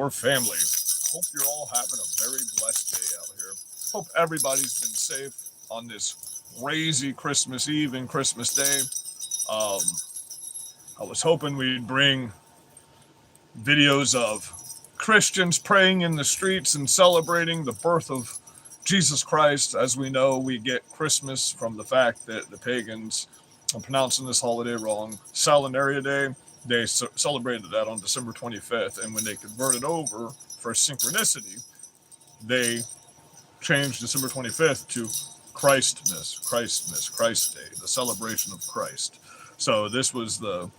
your family. Hope you're all having a very blessed day out here. Hope everybody's been safe on this crazy Christmas Eve and Christmas Day. Um, I was hoping we'd bring videos of Christians praying in the streets and celebrating the birth of Jesus Christ. As we know, we get Christmas from the fact that the pagans, I'm pronouncing this holiday wrong, Saturnalia Day, they celebrated that on December 25th. And when they converted over for synchronicity, they changed December 25th to Christmas, Christ Day, the celebration of Christ. So this was the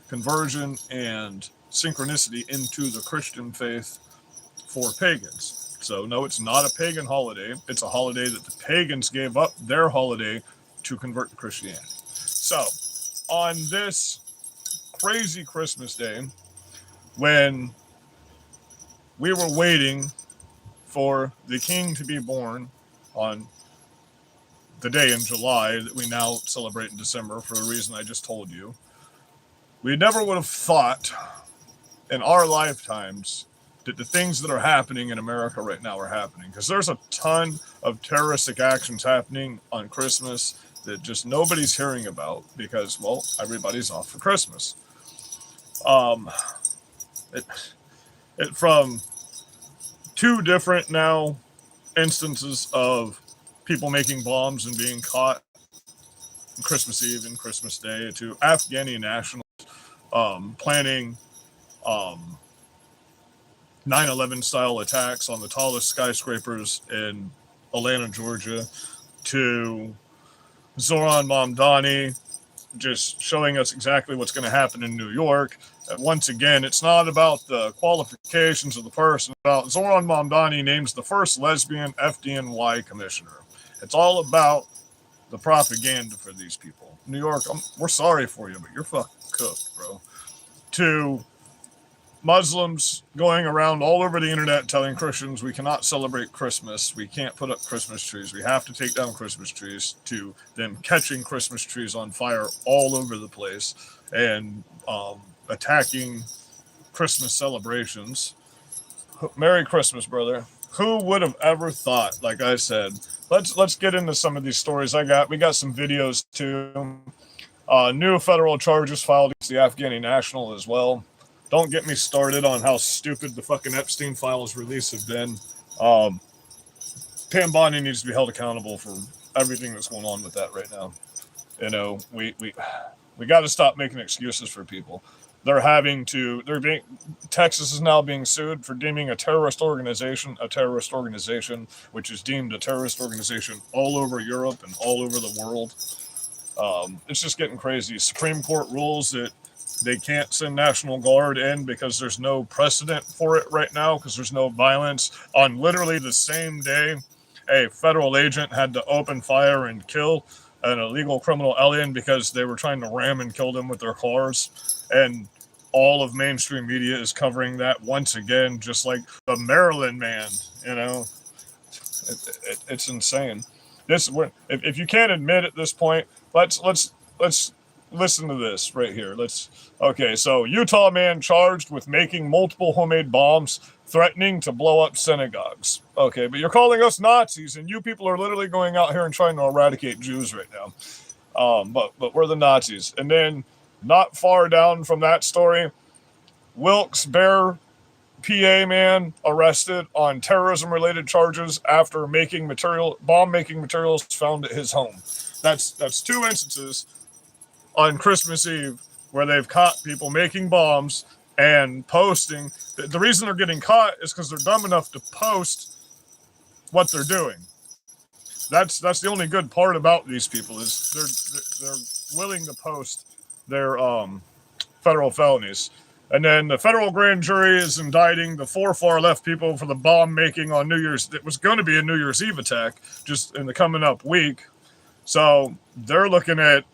conversion and synchronicity into the Christian faith for pagans. So no, it's not a pagan holiday. It's a holiday that the pagans gave up their holiday to convert to Christianity. So on this crazy Christmas day, when we were waiting for the king to be born on the day in July that we now celebrate in December for the reason I just told you, we never would have thought in our lifetimes that the things that are happening in America right now are happening, because there's a ton of terroristic actions happening on Christmas that just nobody's hearing about because, well, everybody's off for Christmas. From two different now instances of people making bombs and being caught on Christmas Eve and Christmas Day to Afghani Nationals planning 9/11 style attacks on the tallest skyscrapers in Atlanta, Georgia, to Zoran Mamdani just showing us exactly what's going to happen in New York. And once again, it's not about the qualifications of the person. About Zoran Mamdani names the first lesbian FDNY commissioner. It's all about the propaganda for these people. New York, we're sorry for you, but you're fucking cooked, bro. To Muslims going around all over the internet telling Christians we cannot celebrate Christmas, we can't put up Christmas trees, we have to take down Christmas trees, to them catching Christmas trees on fire all over the place and attacking Christmas celebrations. Merry Christmas, brother. Who would have ever thought? Like I said, let's get into some of these stories. We got some videos too. New federal charges filed against the Afghani National as well. Don't get me started on how stupid the fucking Epstein files release have been. Pam Bondi needs to be held accountable for everything that's going on with that right now. You know, we got to stop making excuses for people. Texas is now being sued for deeming a terrorist organization, which is deemed a terrorist organization all over Europe and all over the world. It's just getting crazy. Supreme Court rules that they can't send National Guard in because there's no precedent for it right now, because there's no violence. On literally the same day, a federal agent had to open fire and kill an illegal criminal alien because they were trying to ram and kill them with their cars. And all of mainstream media is covering that once again, just like the Maryland man, you know. It's insane. If you can't admit at this point, let's listen to this right here. Okay, so Utah man charged with making multiple homemade bombs, threatening to blow up synagogues. Okay, but you're calling us Nazis, and you people are literally going out here and trying to eradicate Jews right now. But we're the Nazis. And then, not far down from that story, Wilkes-Barre PA man arrested on terrorism-related charges after bomb-making materials found at his home. That's two instances on Christmas Eve where they've caught people making bombs and posting. The reason they're getting caught is because they're dumb enough to post what they're doing. That's the only good part about these people, is they're willing to post their federal felonies. And then the federal grand jury is indicting the 4 far left people for the bomb making on New Year's. It was going to be a New Year's Eve attack just in the coming up week. So they're looking at,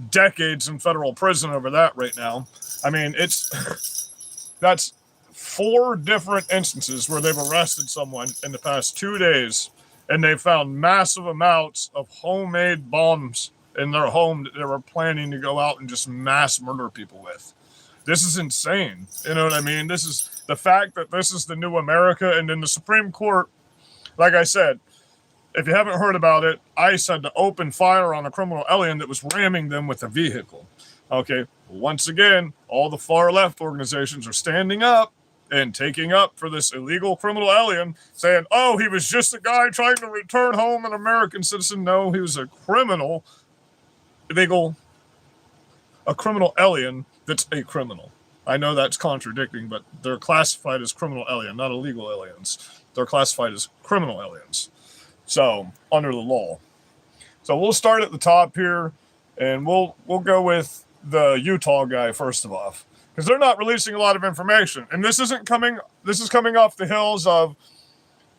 decades in federal prison over that right now. I mean, that's 4 different instances where they've arrested someone in the past 2 days, and they found massive amounts of homemade bombs in their home that they were planning to go out and just mass murder people with. This is insane. You know what I mean? This the fact that this is the new America, and then the Supreme Court, like I said, if you haven't heard about it, ICE had to open fire on a criminal alien that was ramming them with a vehicle. Okay, once again, all the far left organizations are standing up and taking up for this illegal criminal alien, saying, oh, he was just a guy trying to return home an American citizen. No, he was a criminal, a criminal alien that's a criminal. I know that's contradicting, but they're classified as criminal alien, not illegal aliens. They're classified as criminal aliens. So, under the law. So we'll start at the top here, and we'll go with the Utah guy first of all, because they're not releasing a lot of information. And this is coming off the hills of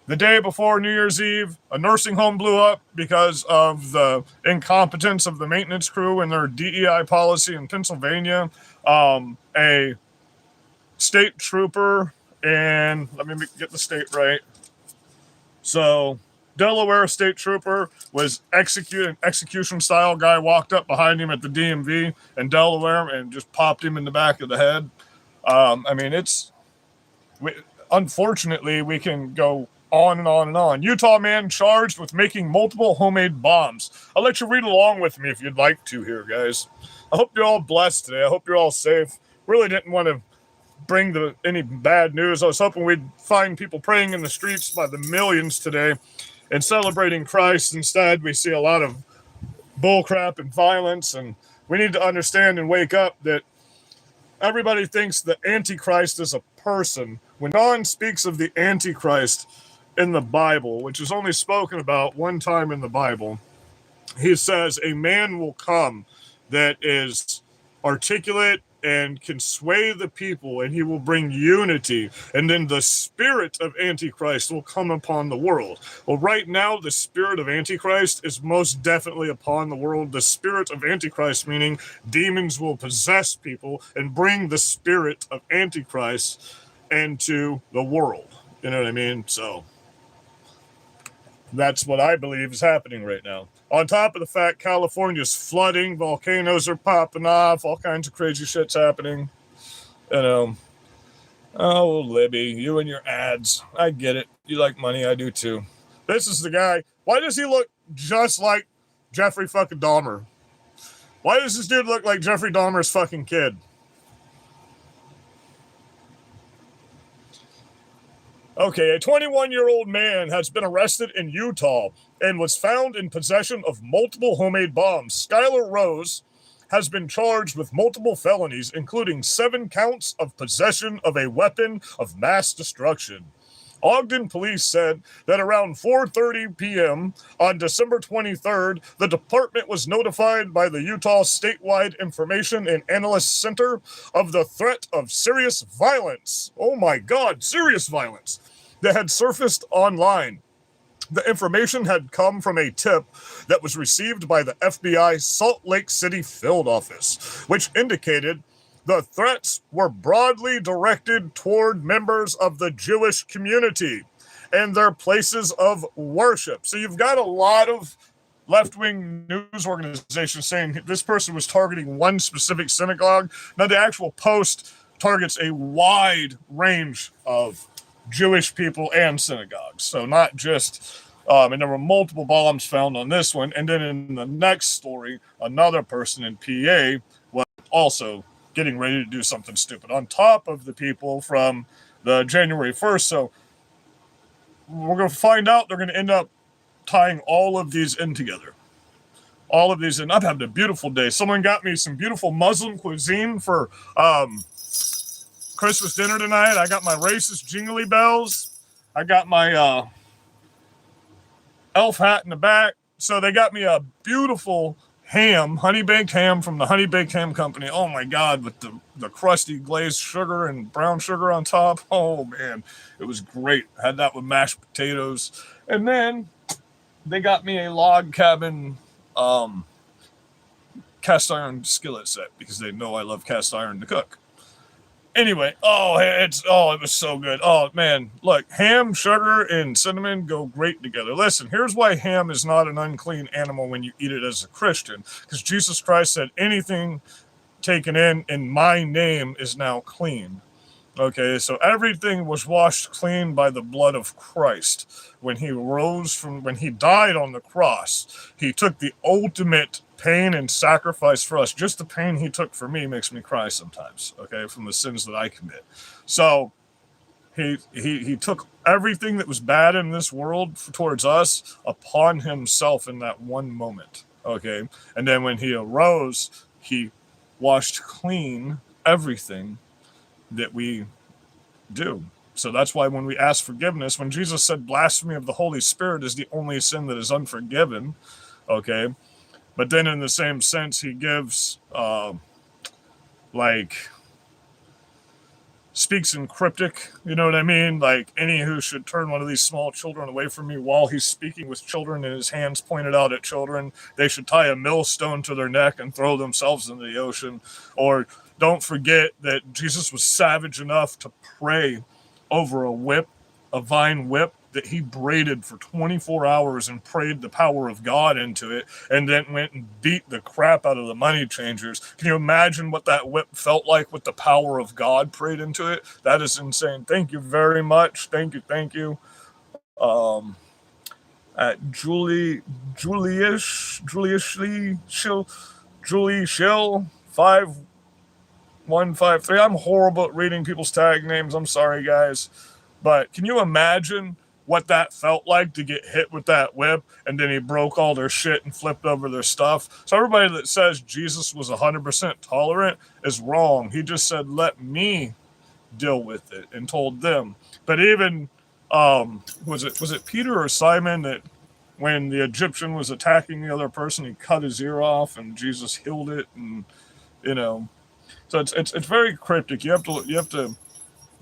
the day before New Year's Eve. A nursing home blew up because of the incompetence of the maintenance crew and their DEI policy in Pennsylvania. A state trooper, and let me get the state right. So, Delaware state trooper was executed. Execution style guy walked up behind him at the DMV in Delaware and just popped him in the back of the head. Unfortunately, we can go on and on and on. Utah man charged with making multiple homemade bombs. I'll let you read along with me if you'd like to here, guys. I hope you're all blessed today. I hope you're all safe. Really didn't want to bring any bad news. I was hoping we'd find people praying in the streets by the millions today and celebrating Christ. Instead, we see a lot of bullcrap and violence, and we need to understand and wake up that everybody thinks the Antichrist is a person. When John speaks of the Antichrist in the Bible, which is only spoken about one time in the Bible, he says a man will come that is articulate and can sway the people, and he will bring unity, and then the spirit of Antichrist will come upon the world. Well, right now, the spirit of Antichrist is most definitely upon the world. The spirit of Antichrist, meaning demons will possess people and bring the spirit of Antichrist into the world. You know what I mean? So that's what I believe is happening right now. On top of the fact California's flooding, volcanoes are popping off, all kinds of crazy shit's happening. You know, oh, Libby, you and your ads. I get it. You like money. I do too. This is the guy. Why does he look just like Jeffrey fucking Dahmer? Why does this dude look like Jeffrey Dahmer's fucking kid? Okay, a 21-year-old man has been arrested in Utah and was found in possession of multiple homemade bombs. Skylar Rose has been charged with multiple felonies, including 7 counts of possession of a weapon of mass destruction. Ogden police said that around 4:30 p.m. on December 23rd, the department was notified by the Utah Statewide Information and Analyst Center of the threat of serious violence. Oh my God, serious violence that had surfaced online. The information had come from a tip that was received by the FBI Salt Lake City field office, which indicated the threats were broadly directed toward members of the Jewish community and their places of worship. So you've got a lot of left-wing news organizations saying this person was targeting one specific synagogue. Now, the actual post targets a wide range of Jewish people and synagogues. So not just, and there were multiple bombs found on this one. And then in the next story, another person in PA was also getting ready to do something stupid on top of the people from the January 1st. So we're going to find out they're going to end up tying all of these in together. All of these in. I'm having a beautiful day. Someone got me some beautiful Muslim cuisine for Christmas dinner tonight. I got my racist jingly bells. I got my elf hat in the back. So they got me a beautiful ham, honey baked ham from the Honey Baked Ham Company. Oh my God, with the crusty glazed sugar and brown sugar on top. Oh man, it was great. Had that with mashed potatoes. And then they got me a log cabin cast iron skillet set because they know I love cast iron to cook. Anyway, it was so good. Oh man, look, ham, sugar, and cinnamon go great together. Listen, here's why ham is not an unclean animal when you eat it as a Christian, because Jesus Christ said anything taken in my name is now clean. Okay, so everything was washed clean by the blood of Christ. When he died on the cross, he took the ultimate pain and sacrifice for us. Just the pain he took for me makes me cry sometimes, okay, from the sins that I commit. So he took everything that was bad in this world towards us upon himself in that one moment, okay? And then when he arose, he washed clean everything that we do. So that's why when we ask forgiveness, when Jesus said blasphemy of the Holy Spirit is the only sin that is unforgiven, okay? But then in the same sense, he gives, speaks in cryptic, you know what I mean? Like, any who should turn one of these small children away from me while he's speaking with children and his hands pointed out at children, they should tie a millstone to their neck and throw themselves into the ocean. Or don't forget that Jesus was savage enough to pray over a vine whip that he braided for 24 hours and prayed the power of God into it, and then went and beat the crap out of the money changers. Can you imagine what that whip felt like with the power of God prayed into it? That is insane. Thank you very much. Thank you. At Julie Shill 5153. I'm horrible at reading people's tag names. I'm sorry, guys. But can you imagine what that felt like to get hit with that whip, and then he broke all their shit and flipped over their stuff? So everybody that says Jesus was 100% tolerant is wrong. He just said, let me deal with it, and told them. But even, was it Peter or Simon that when the Egyptian was attacking the other person, he cut his ear off and Jesus healed it? And, so it's very cryptic. You have to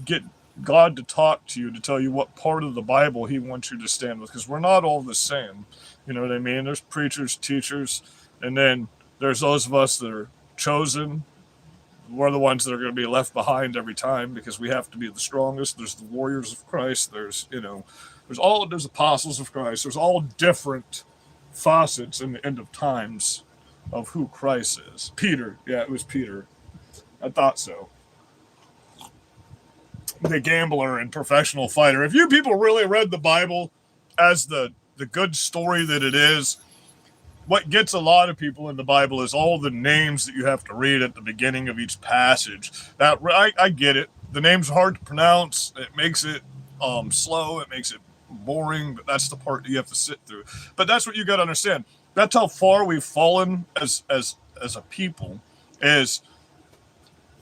get God to talk to you, to tell you what part of the Bible he wants you to stand with, because we're not all the same. You know what I mean? There's preachers, teachers, and then there's those of us that are chosen. We're the ones that are going to be left behind every time because we have to be the strongest. There's the warriors of Christ. There's apostles of Christ. There's all different facets in the end of times of who Christ is. Peter, yeah, it was Peter. I thought so. The gambler and professional fighter. If you people really read the Bible as the good story that it is, what gets a lot of people in the Bible is all the names that you have to read at the beginning of each passage. That I get it. The names are hard to pronounce. It makes it slow. It makes it boring. But that's the part that you have to sit through. But that's what you got to understand. That's how far we've fallen as a people. Is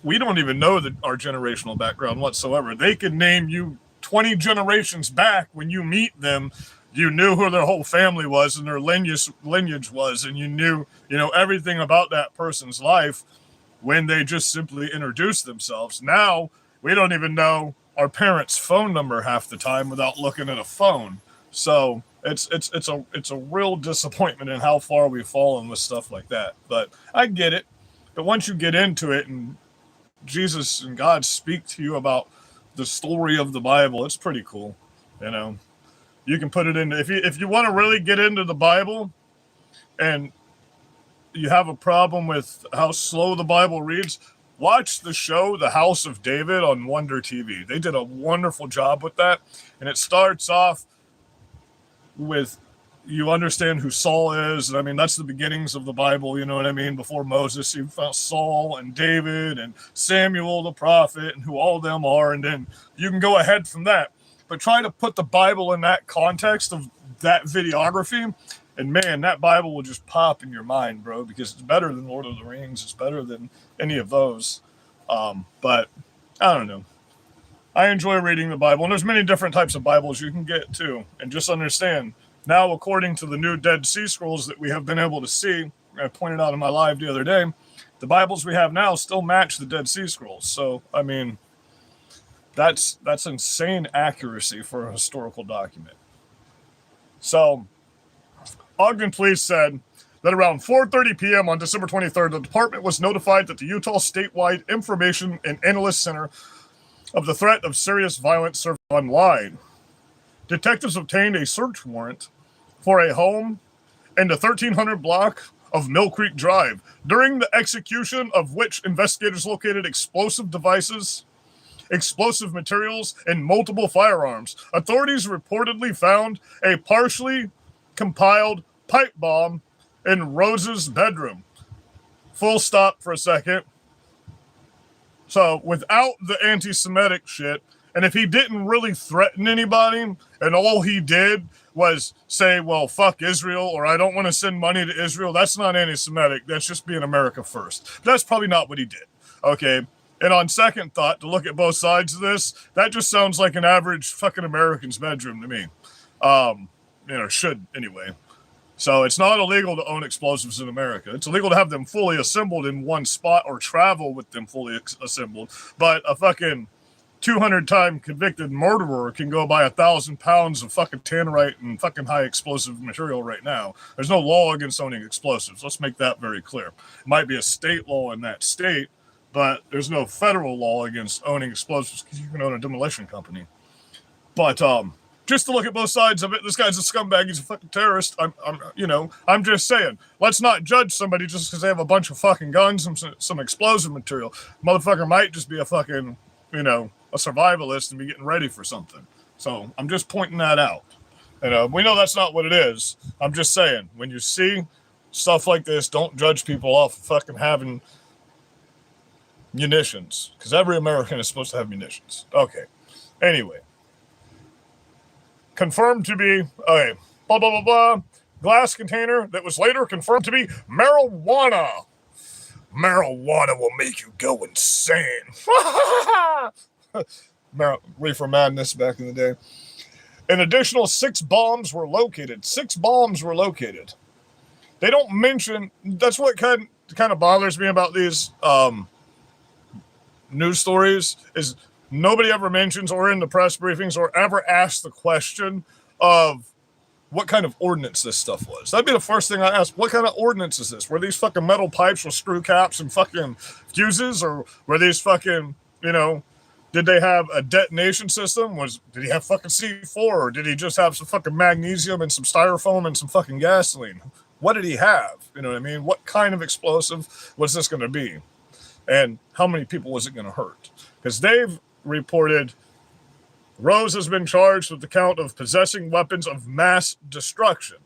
we don't even know our generational background whatsoever. They could name you 20 generations back. When you meet them, you knew who their whole family was and their lineage was, and you knew everything about that person's life when they just simply introduced themselves. Now we don't even know our parents' phone number half the time without looking at a phone. So it's a real disappointment in how far we've fallen with stuff like that. But I get it. But once you get into it and Jesus and God speak to you about the story of the Bible, it's pretty cool. You can put it in if you want to really get into the Bible and you have a problem with how slow the Bible reads, watch the show The House of David on Wonder TV. They did a wonderful job with that. And it starts off with, you understand who Saul is. I mean, that's the beginnings of the Bible, you know what I mean? Before Moses, you found Saul and David and Samuel the prophet and who all of them are. And then you can go ahead from that. But try to put the Bible in that context of that videography, and man, that Bible will just pop in your mind, bro, because it's better than Lord of the Rings. It's better than any of those. But I don't know. I enjoy reading the Bible, and there's many different types of Bibles you can get too. And just understand, now according to the new Dead Sea Scrolls that we have been able to see, I pointed out in my live the other day, the Bibles we have now still match the Dead Sea Scrolls. So, I mean, that's insane accuracy for a historical document. So, Ogden Police said that around 4:30 p.m. on December 23rd, the department was notified that the Utah Statewide Information and Analyst Center of the threat of serious violence surfaced online. Detectives obtained a search warrant for a home in the 1300 block of Mill Creek Drive, during the execution of which investigators located explosive devices explosive materials in multiple firearms. Authorities reportedly found a partially compiled pipe bomb in Rose's bedroom. Full stop for a second. So without the anti-Semitic shit, and if he didn't really threaten anybody, and all he did was say, well, fuck Israel, or I don't want to send money to Israel, that's not anti-Semitic. That's just being America first. But that's probably not what he did. Okay? And on second thought, to look at both sides of this, that just sounds like an average fucking American's bedroom to me. Should anyway. So it's not illegal to own explosives in America. It's illegal to have them fully assembled in one spot or travel with them fully assembled. But a fucking 200-time convicted murderer can go buy 1,000 pounds of fucking tannerite and fucking high explosive material right now. There's no law against owning explosives. Let's make that very clear. It might be a state law in that state, but there's no federal law against owning explosives because you can own a demolition company. But just to look at both sides of it, this guy's a scumbag. He's a fucking terrorist. I'm just saying, let's not judge somebody just because they have a bunch of fucking guns and some explosive material. Motherfucker might just be a fucking, a survivalist and be getting ready for something. So I'm just pointing that out. We know that's not what it is. I'm just saying, when you see stuff like this, don't judge people off of fucking having munitions, because every American is supposed to have munitions. Okay. Anyway. Confirmed to be a blah, blah, blah, blah, glass container that was later confirmed to be marijuana. Marijuana will make you go insane. Reefer madness back in the day. An additional 6 bombs were located. 6 bombs were located. They don't mention, that's what kind of bothers me about these news stories, is nobody ever mentions or in the press briefings or ever asks the question of what kind of ordnance this stuff was. That'd be the first thing I ask. What kind of ordnance is this? Were these fucking metal pipes with screw caps and fucking fuses? Or were these fucking, did they have a detonation system? Did he have fucking C4? Or did he just have some fucking magnesium and some styrofoam and some fucking gasoline? What did he have? You know what I mean? What kind of explosive was this going to be? And how many people was it going to hurt? Because they've reported Rose has been charged with the count of possessing weapons of mass destruction.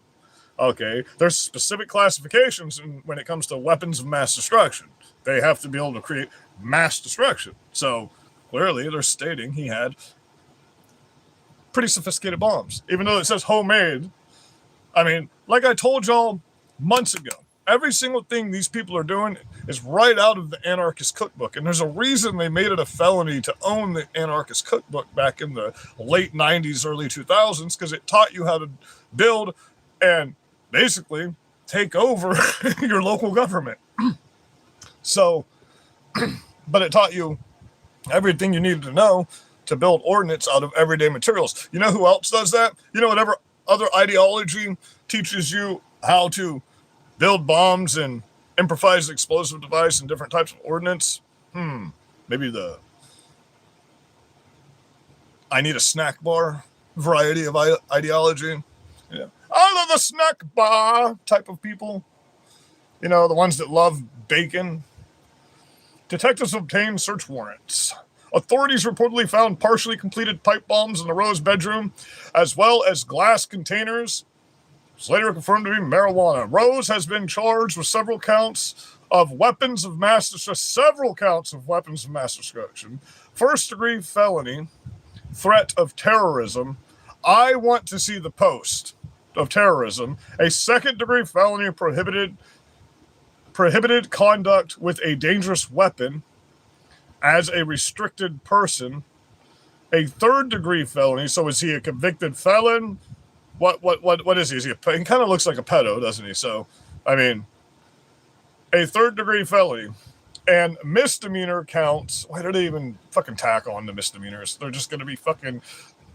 Okay, there's specific classifications when it comes to weapons of mass destruction. They have to be able to create mass destruction. So clearly they're stating he had pretty sophisticated bombs, even though it says homemade. I mean, like I told y'all months ago, every single thing these people are doing is right out of the Anarchist Cookbook. And there's a reason they made it a felony to own the Anarchist Cookbook back in the late 90s, early 2000s, because it taught you how to build and basically take over your local government. So, but it taught you everything you needed to know to build ordnance out of everyday materials. You know who else does that? Whatever other ideology teaches you how to build bombs and improvised explosive device and different types of ordnance. Maybe the I need a snack bar variety of ideology. Yeah. I love the snack bar type of people. The ones that love bacon. Detectives obtained search warrants. Authorities reportedly found partially completed pipe bombs in the Rose bedroom, as well as glass containers. It's later confirmed to be marijuana. Rose has been charged with several counts of weapons of mass destruction, first-degree felony, threat of terrorism. I want to see the post of terrorism. A second-degree felony prohibited conduct with a dangerous weapon as a restricted person. A third-degree felony. So is he a convicted felon? What is he? He kind of looks like a pedo, doesn't he? So, I mean, a third-degree felony and misdemeanor counts. Why do they even fucking tack on the misdemeanors? They're just going to be fucking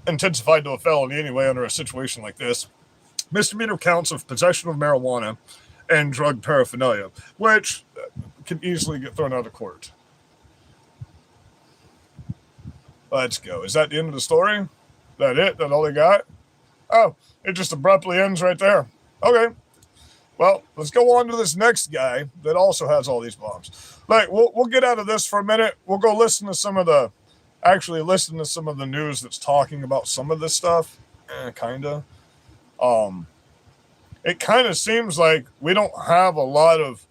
intensified to a felony anyway under a situation like this. Misdemeanor counts of possession of marijuana and drug paraphernalia, which can easily get thrown out of court. Let's go. Is that the end of the story? That it? That all they got? Oh, it just abruptly ends right there. Okay. Well, let's go on to this next guy that also has all these bombs. Like, we'll get out of this for a minute. We'll go listen to some of the actually listened to some of the news that's talking about some of this stuff. Kinda. It kind of seems like we don't have a lot of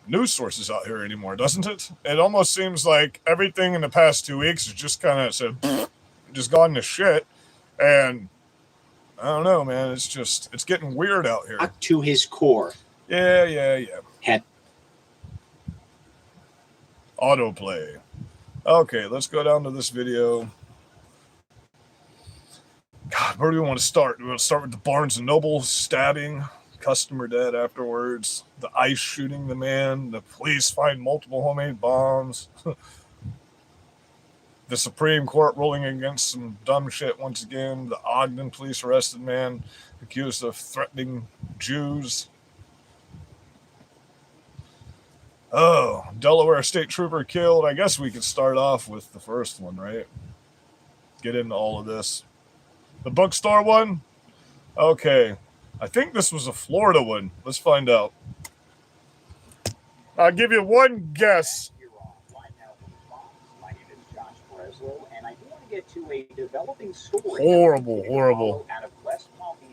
news sources out here anymore, doesn't it? It almost seems like everything in the past 2 weeks has just kind of said, just gone to shit. And I don't know, man. It's getting weird out here. To his core. Yeah. Autoplay. Okay, let's go down to this video. God, where do we want to start? Do we want to start with the Barnes & Noble stabbing? Customer dead afterwards. The ICE shooting the man. The police find multiple homemade bombs. The Supreme Court ruling against some dumb shit once again. The Ogden police arrested man accused of threatening Jews. Oh, Delaware state trooper killed. I guess we could start off with the first one, right? Get into all of this. The bookstore one? Okay. I think this was a Florida one. Let's find out. I'll give you one guess. Horrible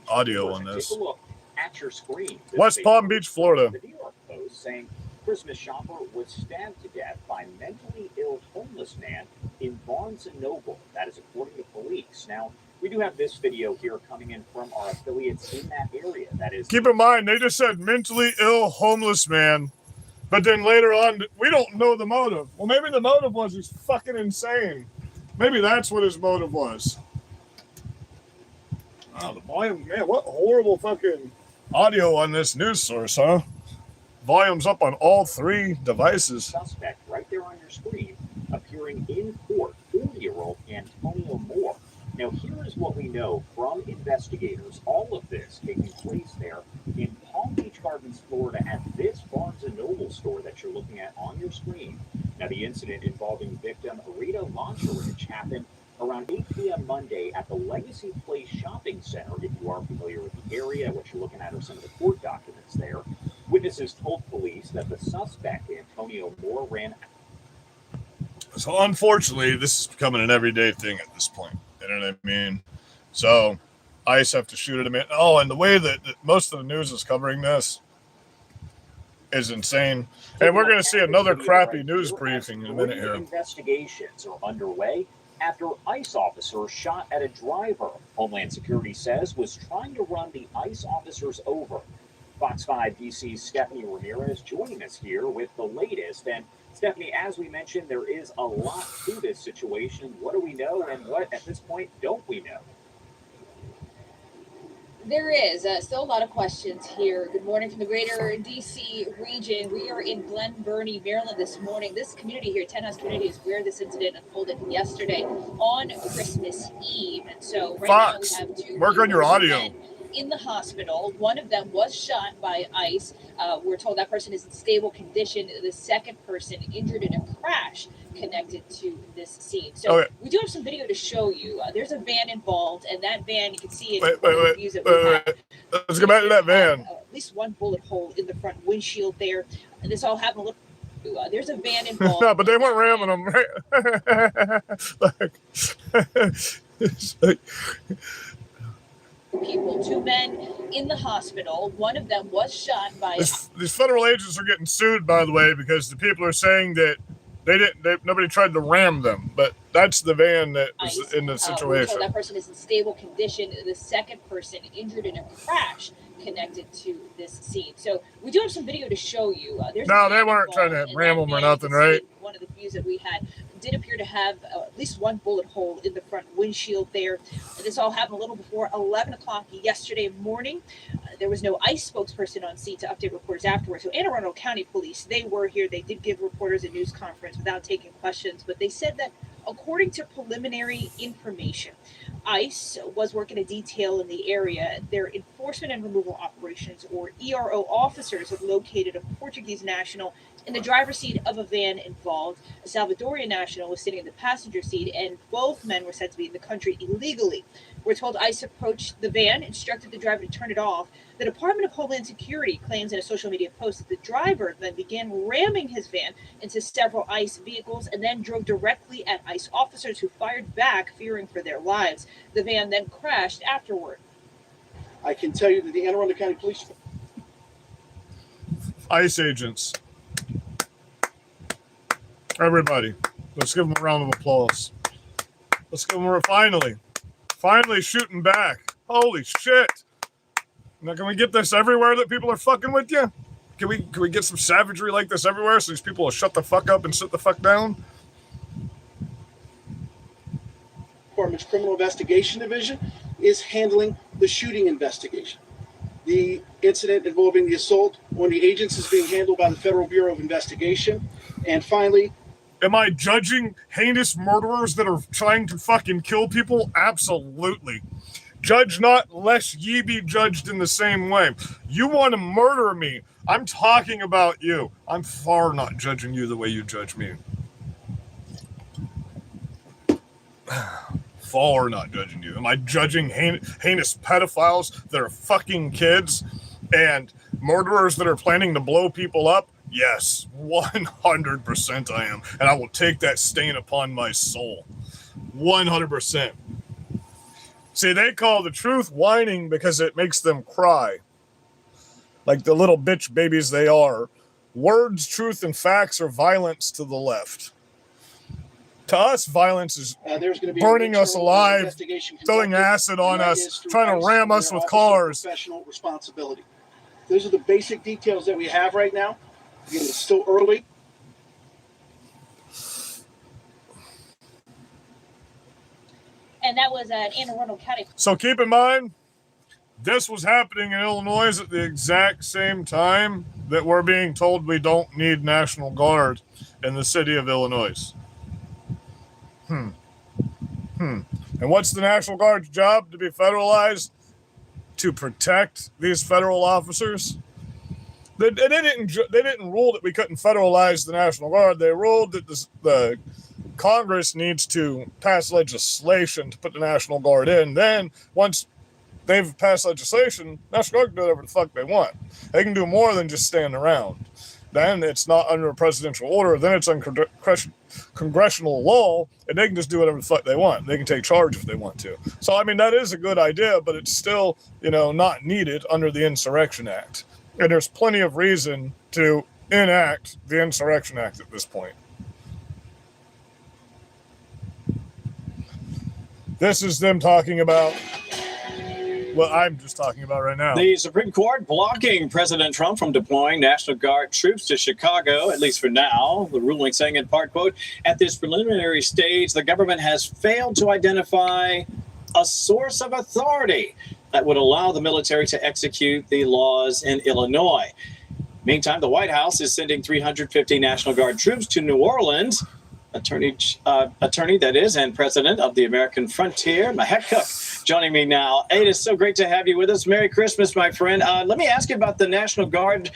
audio on this. Take a look at your screen. West Palm Beach, Florida. The New York Post saying Christmas shopper was stabbed to death by mentally ill homeless man in Barnes & Noble. That is according to police. Now, we do have this video here coming in from our affiliates in that area. That is. Keep in mind, they just said mentally ill homeless man, but then later on, we don't know the motive. Well, maybe the motive was he's fucking insane. Maybe that's what his motive was. Oh, the volume, man, what horrible fucking audio on this news source, huh? Volume's up on all 3 devices. Suspect right there on your screen appearing in court, 40-year-old Antonio Moore. Now, here is what we know from investigators. All of this taking place there in Palm Beach Gardens, Florida, at this Barnes & Noble store that you're looking at on your screen. Now, the incident involving victim Rita Loncherich happened around 8 p.m. Monday at the Legacy Place Shopping Center. If you are familiar with the area, what you're looking at are some of the court documents there. Witnesses told police that the suspect, Antonio Moore, ran. So, unfortunately, this is becoming an everyday thing at this point. You know what I mean? So, ICE have to shoot at him. Oh, and the way that most of the news is covering this is insane. And we're going to see another crappy news briefing in a minute here. Investigations are underway after ICE officers shot at a driver Homeland Security says was trying to run the ICE officers over. Fox 5 DC's Stephanie Ramirez joining us here with the latest. And Stephanie, as we mentioned, there is a lot to this situation. What do we know, and what, at this point, don't we know? There is still a lot of questions here. Good morning from the greater D.C. region. We are in Glen Burnie, Maryland this morning. This community here, Ten House community, is where this incident unfolded yesterday on Christmas Eve. And so right Fox, now we have 2 work on your audio. In the hospital. One of them was shot by ICE. We're told that person is in stable condition. The second person injured in a crash connected to this scene. So we do have some video to show you. There's a van involved, and that van, you can see it. Wait. Let's go back to that van. At least one bullet hole in the front windshield there. And this all happened a little. There's a van involved. No, but they weren't ramming them, right? People, 2 men in the hospital. One of them was shot by. These federal agents are getting sued, by the way, because the people are saying that nobody tried to ram them, but that's the van that was in the situation. That person is in stable condition. The second person injured in a crash connected to this scene. So we do have some video to show you. No, they weren't trying to ram them or nothing, right? One of the views that we had did appear to have at least one bullet hole in the front windshield there. This all happened a little before 11 o'clock yesterday morning. There was no ICE spokesperson on scene to update reporters afterwards. So Anne Arundel County Police, they were here. They did give reporters a news conference without taking questions, but they said that according to preliminary information, ICE was working a detail in the area. Their enforcement and removal operations, or ERO officers, have located a Portuguese national in the driver's seat of a van involved. A Salvadorian national was sitting in the passenger seat, and both men were said to be in the country illegally. We're told ICE approached the van, instructed the driver to turn it off. The Department of Homeland Security claims in a social media post that the driver then began ramming his van into several ICE vehicles and then drove directly at ICE officers who fired back, fearing for their lives. The van then crashed afterward. I can tell you that the Anne Arundel County Police... ICE agents. Everybody, let's give them a round of applause. Let's give them a finally shooting back. Holy shit. Now, can we get this everywhere that people are fucking with you? Can we get some savagery like this everywhere so these people will shut the fuck up and sit the fuck down? Department's Criminal Investigation Division is handling the shooting investigation. The incident involving the assault on the agents is being handled by the Federal Bureau of Investigation. And finally... Am I judging heinous murderers that are trying to fucking kill people? Absolutely. Judge not, lest ye be judged in the same way. You want to murder me. I'm talking about you. I'm far not judging you the way you judge me. Far not judging you. Am I judging heinous pedophiles that are fucking kids and murderers that are planning to blow people up? Yes, 100% I am. And I will take that stain upon my soul. 100%. See, they call the truth whining because it makes them cry. Like the little bitch babies they are. Words, truth, and facts are violence to the left. To us, violence is burning us alive, throwing acid on us, trying to ram us with cars. Professional responsibility. Those are the basic details that we have right now. Again, it's still early. And that was at Anne Arundel County. So keep in mind, this was happening in Illinois at the exact same time that we're being told we don't need National Guard in the city of Illinois. And what's the National Guard's job? To be federalized? To protect these federal officers? They didn't rule that we couldn't federalize the National Guard. They ruled that the Congress needs to pass legislation to put the National Guard in. Then, once they've passed legislation, National Guard can do whatever the fuck they want. They can do more than just stand around. Then it's not under a presidential order. Then it's under congressional law, and they can just do whatever the fuck they want. They can take charge if they want to. So, I mean, that is a good idea, but it's still, not needed under the Insurrection Act. And there's plenty of reason to enact the Insurrection Act at this point. This is them talking about what I'm just talking about right now. The Supreme Court blocking President Trump from deploying National Guard troops to Chicago, at least for now. The ruling saying in part, quote, at this preliminary stage, the government has failed to identify a source of authority that would allow the military to execute the laws in Illinois. Meantime, the White House is sending 350 National Guard troops to New Orleans. Attorney that is, and president of the American Frontier, Mahek Cook, joining me now. It is so great to have you with us. Merry Christmas, my friend. Let me ask you about the National Guard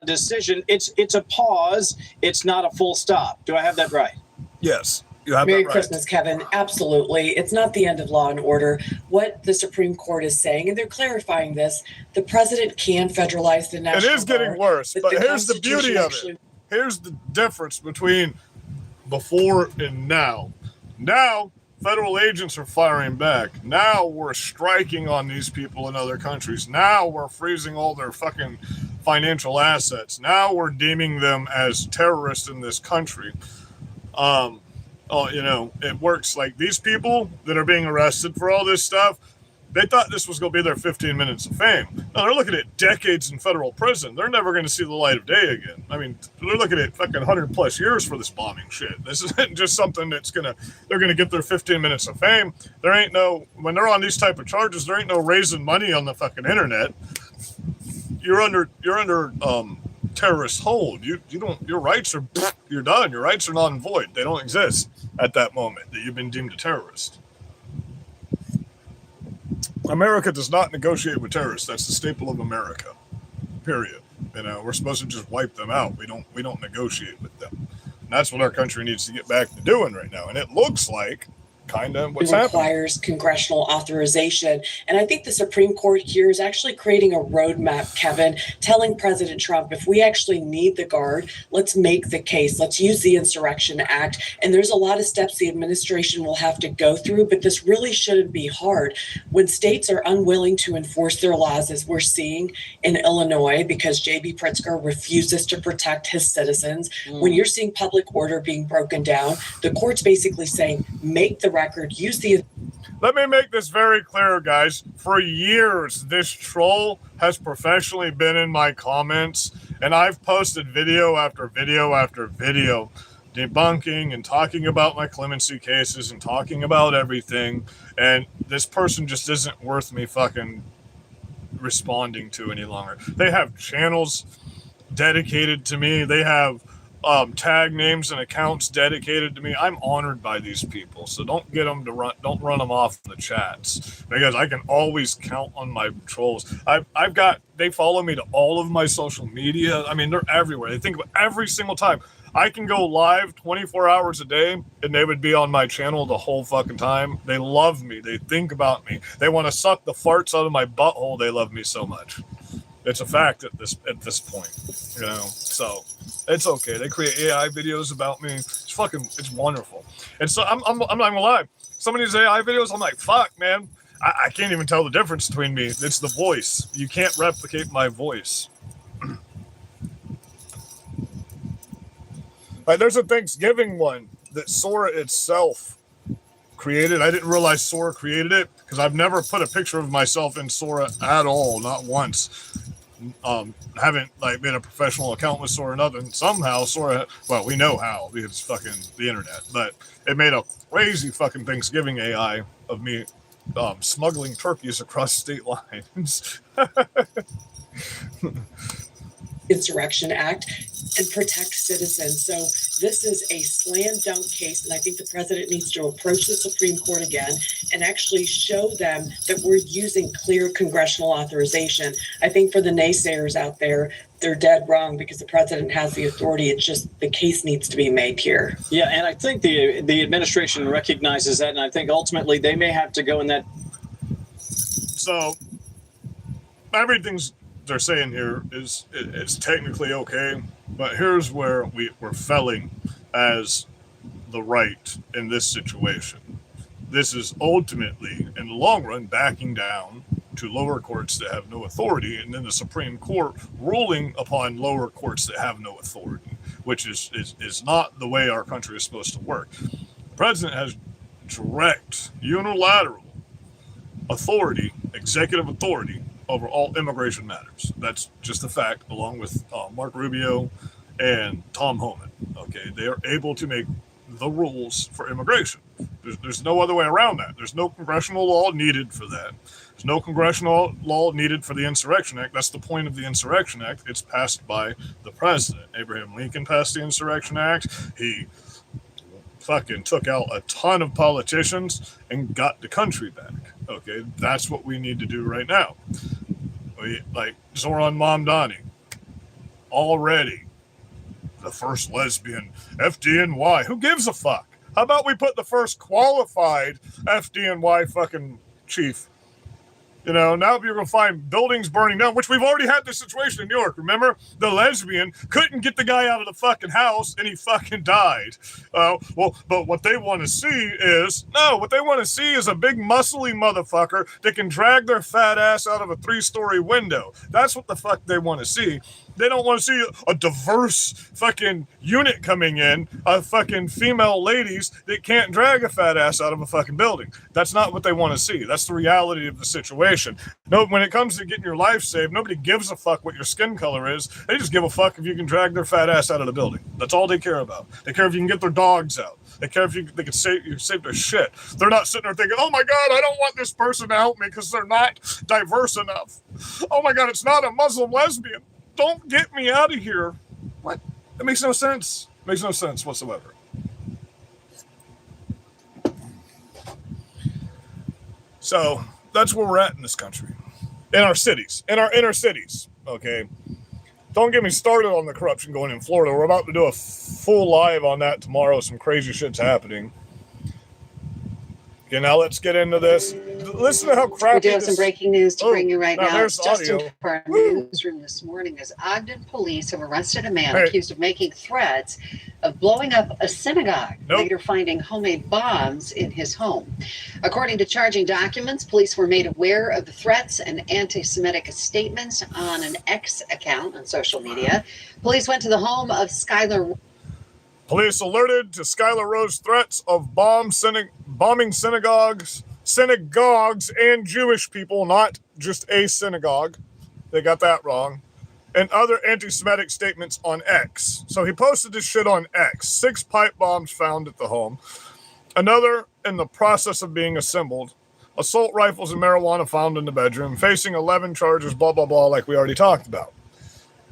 decision. It's a pause. It's not a full stop. Do I have that right? Yes. You have Merry that right. Christmas, Kevin. Absolutely. It's not the end of law and order. What the Supreme Court is saying, and they're clarifying this, the president can federalize the National Guard. It is getting worse, but here's the beauty of it. Here's the difference between before and now. Now, federal agents are firing back. Now we're striking on these people in other countries. Now we're freezing all their fucking financial assets. Now we're deeming them as terrorists in this country. It works like these people that are being arrested for all this stuff, they thought this was going to be their 15 minutes of fame. No, they're looking at decades in federal prison. They're never going to see the light of day again. I mean, they're looking at fucking 100 plus years for this bombing shit. This isn't just something they're going to get their 15 minutes of fame. When they're on these type of charges, there ain't no raising money on the fucking internet. You're under terrorist hold. Your rights are, you're done. Your rights are non and void. They don't exist at that moment that you've been deemed a terrorist. America does not negotiate with terrorists. That's the staple of America. Period. You know, we're supposed to just wipe them out. We don't negotiate with them. And that's what our country needs to get back to doing right now. And it looks like kind of what's happening. Requires congressional authorization. And I think the Supreme Court here is actually creating a roadmap, Kevin, telling President Trump, if we actually need the Guard, let's make the case. Let's use the Insurrection Act. And there's a lot of steps the administration will have to go through, but this really shouldn't be hard. When states are unwilling to enforce their laws, as we're seeing in Illinois, because J.B. Pritzker refuses to protect his citizens, when you're seeing public order being broken down, the court's basically saying, make the record, use the... Let me make this very clear, guys. For years, this troll has professionally been in my comments, and I've posted video after video after video debunking and talking about my clemency cases and talking about everything, and this person just isn't worth me fucking responding to any longer. They have channels dedicated to me. They have tag names and accounts dedicated to me. I'm honored by these people, so don't run them off the chats, because I can always count on my trolls. They follow me to all of my social media. I mean, they're everywhere. They think about every single time. I can go live 24 hours a day and they would be on my channel the whole fucking time. They love me. They think about me. They want to suck the farts out of my butthole. They love me so much. It's a fact at this point, you know. So it's okay. They create AI videos about me. It's wonderful. And so I'm not gonna lie. Some of these AI videos, I'm like, fuck, man. I can't even tell the difference between me. It's the voice. You can't replicate my voice. Like, there's a Thanksgiving one that Sora itself created. I didn't realize Sora created it because I've never put a picture of myself in Sora at all, not once. Haven't like been a professional account with Sora or nothing. Somehow Sora, well, we know how, because it's fucking the internet, but it made a crazy fucking Thanksgiving AI of me smuggling turkeys across state lines. Insurrection Act and protect citizens. So this is a slam dunk case, and I think the president needs to approach the Supreme Court again and actually show them that we're using clear congressional authorization. I think for the naysayers out there, they're dead wrong, because the president has the authority. It's just the case needs to be made here. Yeah, and I think the administration recognizes that, and I think ultimately they may have to go in that. So everything's they're saying here is technically okay, but here's where we're failing as the right in this situation. This is ultimately, in the long run, backing down to lower courts that have no authority, and then the Supreme Court ruling upon lower courts that have no authority, which is not the way our country is supposed to work. The president has direct, unilateral authority, executive authority, over all immigration matters. That's just a fact, along with Mark Rubio and Tom Homan. Okay, they are able to make the rules for immigration. There's no other way around that. There's no congressional law needed for that. There's no congressional law needed for the Insurrection Act. That's the point of the Insurrection Act. It's passed by the president. Abraham Lincoln passed the Insurrection Act. He fucking took out a ton of politicians and got the country back. Okay, that's what we need to do right now. Like Zoran Mamdani, already the first lesbian FDNY. Who gives a fuck? How about we put the first qualified FDNY fucking chief? You know, now you're going to find buildings burning down, which we've already had this situation in New York. Remember? The lesbian couldn't get the guy out of the fucking house and he fucking died. But what they want to see is, a big muscly motherfucker that can drag their fat ass out of a 3-story window. That's what the fuck they want to see. They don't want to see a diverse fucking unit coming in of fucking female ladies that can't drag a fat ass out of a fucking building. That's not what they want to see. That's the reality of the situation. No, when it comes to getting your life saved, nobody gives a fuck what your skin color is. They just give a fuck if you can drag their fat ass out of the building. That's all they care about. They care if you can get their dogs out. They care if they can save their shit. They're not sitting there thinking, oh my God, I don't want this person to help me because they're not diverse enough. Oh my God, it's not a Muslim lesbian. Don't get me out of here. What? That makes no sense. Makes no sense whatsoever. So that's where we're at in this country. In our cities. In our inner cities. Okay. Don't get me started on the corruption going in Florida. We're about to do a full live on that tomorrow. Some crazy shit's happening. Okay, now let's get into this. Listen to how crappy We do have some breaking news to bring you right now. There's It's Justin audio. for our newsroom this morning as Ogden police have arrested a man accused of making threats of blowing up a synagogue, later finding homemade bombs in his home. According to charging documents, police were made aware of the threats and anti-Semitic statements on an X account on social media. Police went to the home of Skylar. Police alerted to Skylar Rowe's threats of bombing synagogues and Jewish people, not just a synagogue. They got that wrong. And other anti-Semitic statements on X. So he posted this shit on X. 6 pipe bombs found at the home. Another in the process of being assembled. Assault rifles and marijuana found in the bedroom. Facing 11 charges, blah, blah, blah, like we already talked about.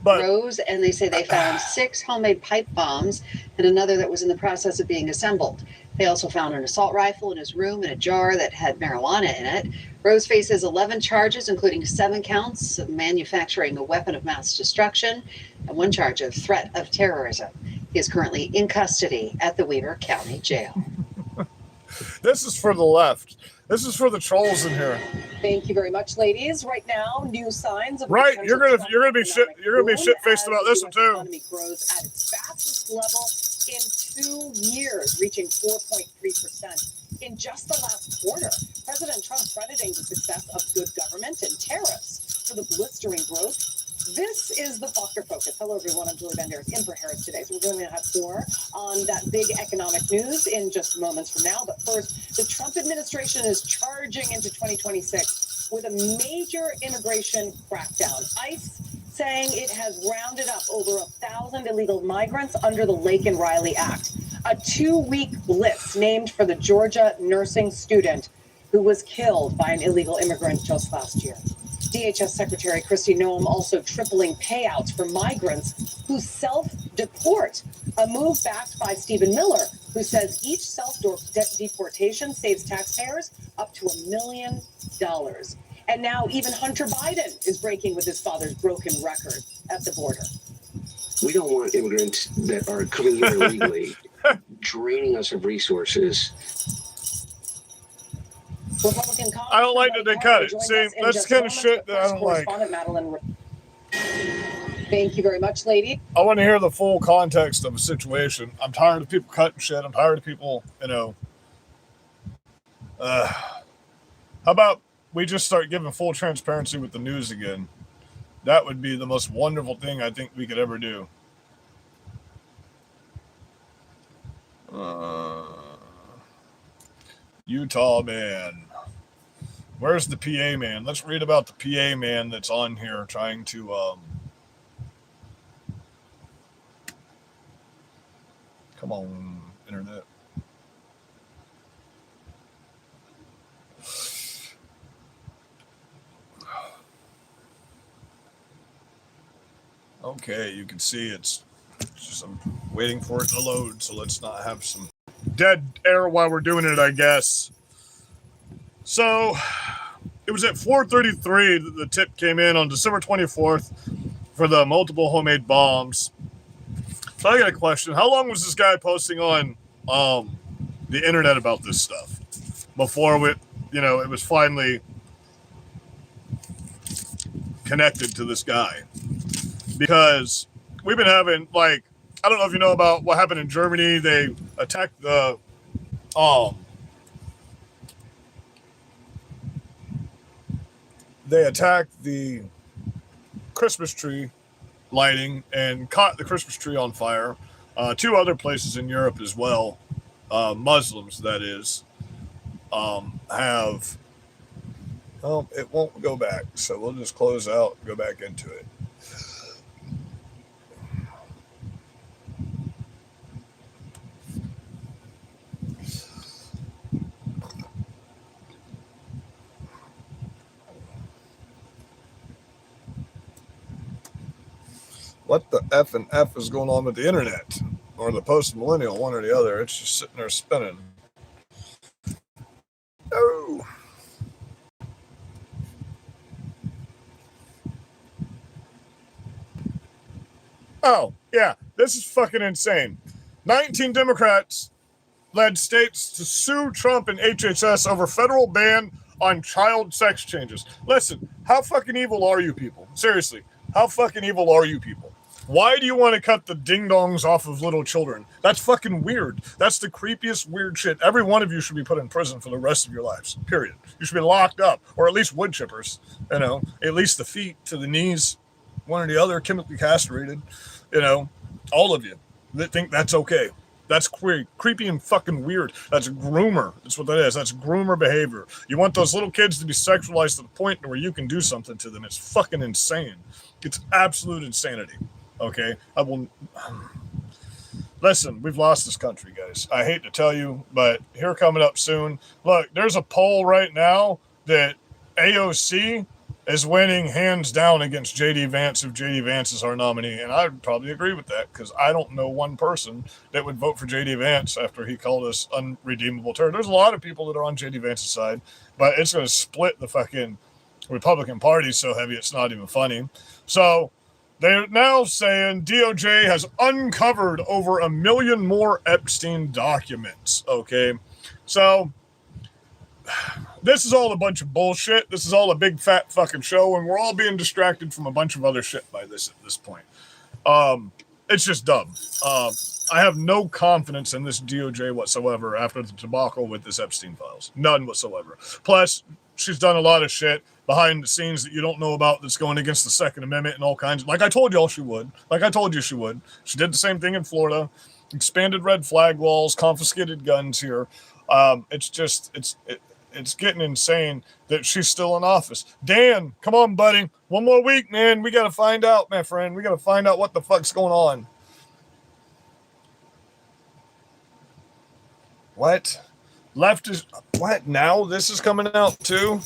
But Rose, and they say they found 6 homemade pipe bombs and another that was in the process of being assembled. They also found an assault rifle in his room and a jar that had marijuana in it. Rose faces 11 charges, including 7 counts of manufacturing a weapon of mass destruction and 1 charge of threat of terrorism. He is currently in custody at the Weaver County Jail. this is for the left. This is for the trolls in here. Thank you very much, ladies. Right now, new signs of Right, you're gonna be shit faced about this one too. The economy grows at its fastest level in 2 years, reaching 4.3% in just the last quarter. President Trump crediting the success of good government and tariffs for the blistering growth. This is the Fokker Focus. Hello, everyone. I'm Julie Benders in for Harris today. So we're going to have more on that big economic news in just moments from now. But first, the Trump administration is charging into 2026 with a major immigration crackdown. ICE saying it has rounded up over 1,000 illegal migrants under the Lake and Riley Act. A 2-week blitz named for the Georgia nursing student who was killed by an illegal immigrant just last year. DHS Secretary Kristi Noem also tripling payouts for migrants who self-deport, a move backed by Stephen Miller, who says each self-deportation saves taxpayers up to $1 million. And now even Hunter Biden is breaking with his father's broken record at the border. We don't want immigrants that are coming here illegally, draining us of resources. Republican I don't like that they cut it. See, that's the kind of shit that I don't like. Thank you very much, lady. I want to hear the full context of a situation. I'm tired of people cutting shit. I'm tired of people, how about we just start giving full transparency with the news again? That would be the most wonderful thing I think we could ever do. Utah man. Where's the PA man? Let's read about the PA man that's on here trying to come on, internet. Okay, you can see it's just I'm waiting for it to load, so let's not have some dead air while we're doing it, I guess. So it was at 4:33 that the tip came in on December 24th for the multiple homemade bombs. So I got a question. How long was this guy posting on the internet about this stuff before it was finally connected to this guy? Because we've been having, I don't know if you know about what happened in Germany. They attacked the Christmas tree lighting and caught the Christmas tree on fire. 2 other places in Europe as well, Muslims that is, have. Well, it won't go back, so we'll just close out and go back into it. What the F and F is going on with the internet or the post-millennial, one or the other? It's just sitting there spinning. Oh. Oh, yeah, this is fucking insane. 19 Democrats led states to sue Trump and HHS over federal ban on child sex changes. Listen, how fucking evil are you people? Seriously, how fucking evil are you people? Why do you want to cut the ding-dongs off of little children? That's fucking weird. That's the creepiest weird shit. Every one of you should be put in prison for the rest of your lives, period. You should be locked up, or at least wood chippers, at least the feet to the knees, one or the other, chemically castrated, all of you that think that's okay. That's creepy and fucking weird. That's groomer. That's what that is. That's groomer behavior. You want those little kids to be sexualized to the point where you can do something to them. It's fucking insane. It's absolute insanity. Okay? Listen, we've lost this country, guys. I hate to tell you, but here coming up soon. Look, there's a poll right now that AOC is winning hands down against J.D. Vance if J.D. Vance is our nominee. And I'd probably agree with that because I don't know one person that would vote for J.D. Vance after he called us unredeemable terror. There's a lot of people that are on J.D. Vance's side, but it's going to split the fucking Republican Party so heavy it's not even funny. So they're now saying DOJ has uncovered over 1 million more Epstein documents. Okay. So this is all a bunch of bullshit. This is all a big fat fucking show, and we're all being distracted from a bunch of other shit by this at this point. It's just dumb. I have no confidence in this DOJ whatsoever after the debacle with this Epstein files. None whatsoever. Plus, she's done a lot of shit behind the scenes that you don't know about that's going against the Second Amendment and all kinds. Like I told y'all she would. Like I told you she would. She did the same thing in Florida. Expanded red flag laws, confiscated guns here. It's getting insane that she's still in office. Dan, come on, buddy. One more week, man. We got to find out, my friend. We got to find out what the fuck's going on. What? Leftist, what? Now this is coming out too?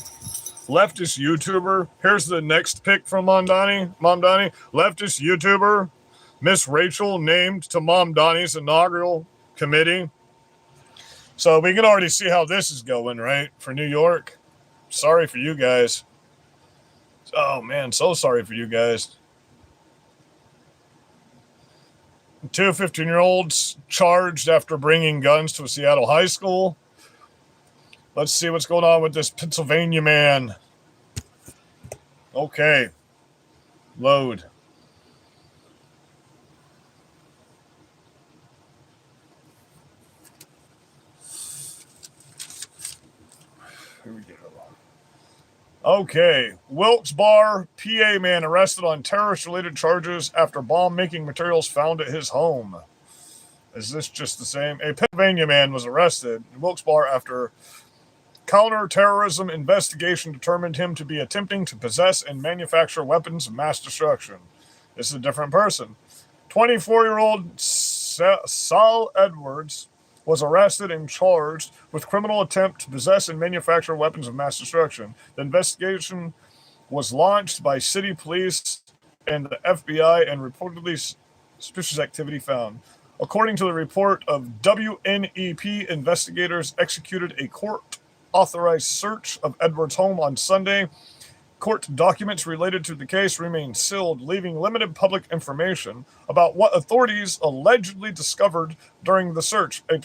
Leftist YouTuber. Here's the next pick from Mom Donnie. Leftist YouTuber. Miss Rachel named to Mom Donnie's inaugural committee. So we can already see how this is going, right? For New York. Sorry for you guys. Oh, man, so sorry for you guys. 2 15-year-olds charged after bringing guns to a Seattle high school. Let's see what's going on with this Pennsylvania man. Okay. Load. Here we go. Okay. Wilkes-Barre, PA man arrested on terrorist-related charges after bomb-making materials found at his home. Is this just the same? A Pennsylvania man was arrested in Wilkes-Barre after counter-terrorism investigation determined him to be attempting to possess and manufacture weapons of mass destruction. This is a different person. 24-year-old Saul Edwards was arrested and charged with criminal attempt to possess and manufacture weapons of mass destruction. The investigation was launched by city police and the FBI and reportedly suspicious activity found. According to the report of WNEP, investigators executed a court-authorized search of Edwards' home on Sunday. Court documents related to the case remain sealed, leaving limited public information about what authorities allegedly discovered during the search. A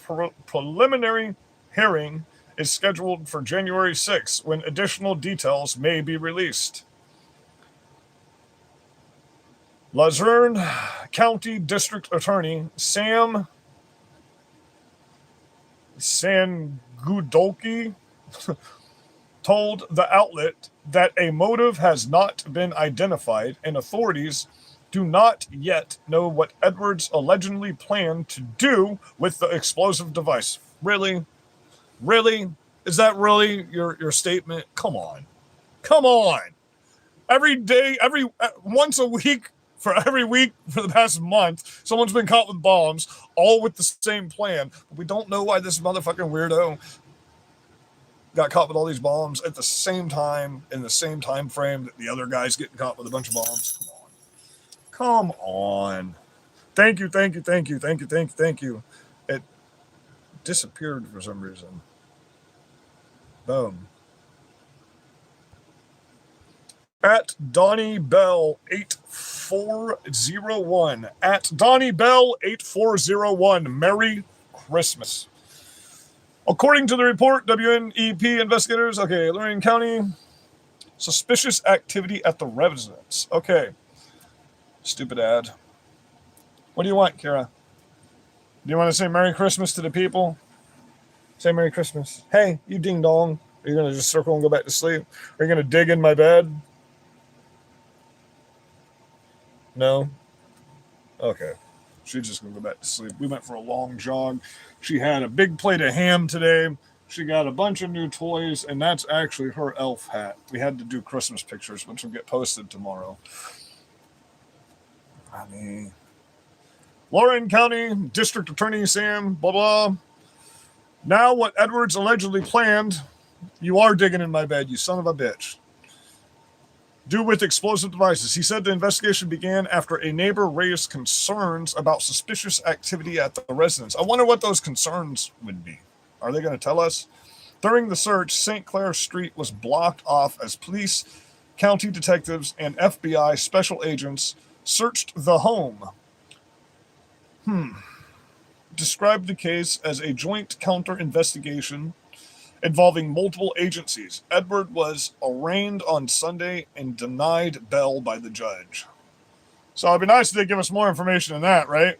preliminary hearing is scheduled for January 6, when additional details may be released. Luzerne County District Attorney Sam Sangudolki told the outlet that a motive has not been identified and authorities do not yet know what Edwards allegedly planned to do with the explosive device. Really? Really? Is that really your statement? Come on. Come on. Every day, once a week, for every week for the past month, someone's been caught with bombs, all with the same plan. But we don't know why this motherfucking weirdo got caught with all these bombs at the same time, in the same time frame that the other guy's getting caught with a bunch of bombs. Come on. Thank you. It disappeared for some reason. Boom. At Donnie Bell 8401. At Donnie Bell 8401. Merry Christmas. According to the report, WNEP investigators, Lorraine County, suspicious activity at the residence. Okay. Stupid ad. What do you want, Kira? Do you want to say Merry Christmas to the people? Say Merry Christmas. Hey, you ding dong. Are you going to just circle and go back to sleep? Are you going to dig in my bed? No? Okay. She's just going to go back to sleep. We went for a long jog. She had a big plate of ham today. She got a bunch of new toys, and that's actually her elf hat. We had to do Christmas pictures, which will get posted tomorrow. Honey. Lorraine County District Attorney Sam, blah, blah. Now what Edwards allegedly planned, you are digging in my bed, you son of a bitch. Do with explosive devices. He said the investigation began after a neighbor raised concerns about suspicious activity at the residence. I wonder what those concerns would be. Are they going to tell us? During the search, St. Clair Street was blocked off as police, county detectives, and FBI special agents searched the home. Described the case as a joint counter-investigation involving multiple agencies. Edward was arraigned on Sunday and denied bail by the judge. So it'd be nice if they give us more information than that, right?